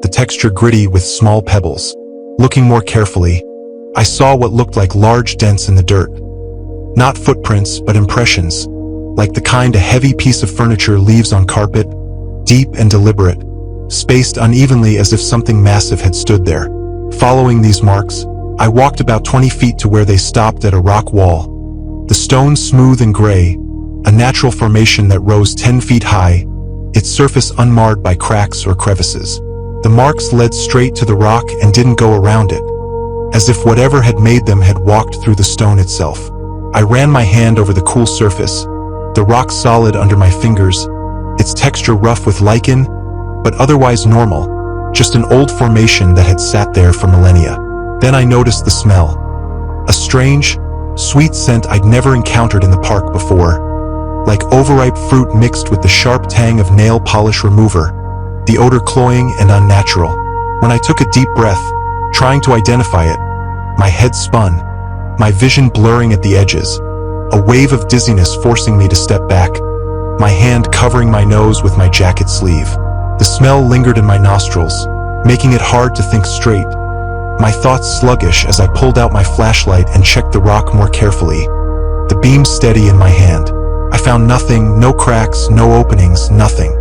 Speaker 1: the texture gritty with small pebbles. Looking more carefully, I saw what looked like large dents in the dirt. Not footprints, but impressions, like the kind a heavy piece of furniture leaves on carpet, deep and deliberate, spaced unevenly as if something massive had stood there. Following these marks, I walked about 20 feet to where they stopped at a rock wall. The stone smooth and gray, a natural formation that rose 10 feet high, its surface unmarred by cracks or crevices. The marks led straight to the rock and didn't go around it, as if whatever had made them had walked through the stone itself. I ran my hand over the cool surface, the rock solid under my fingers, its texture rough with lichen, but otherwise normal, just an old formation that had sat there for millennia. Then I noticed the smell. A strange, sweet scent I'd never encountered in the park before, like overripe fruit mixed with the sharp tang of nail polish remover, the odor cloying and unnatural. When I took a deep breath, trying to identify it, my head spun, my vision blurring at the edges, a wave of dizziness forcing me to step back, my hand covering my nose with my jacket sleeve. The smell lingered in my nostrils, making it hard to think straight, my thoughts sluggish as I pulled out my flashlight and checked the rock more carefully, the beam steady in my hand. I found nothing, no cracks, no openings, nothing.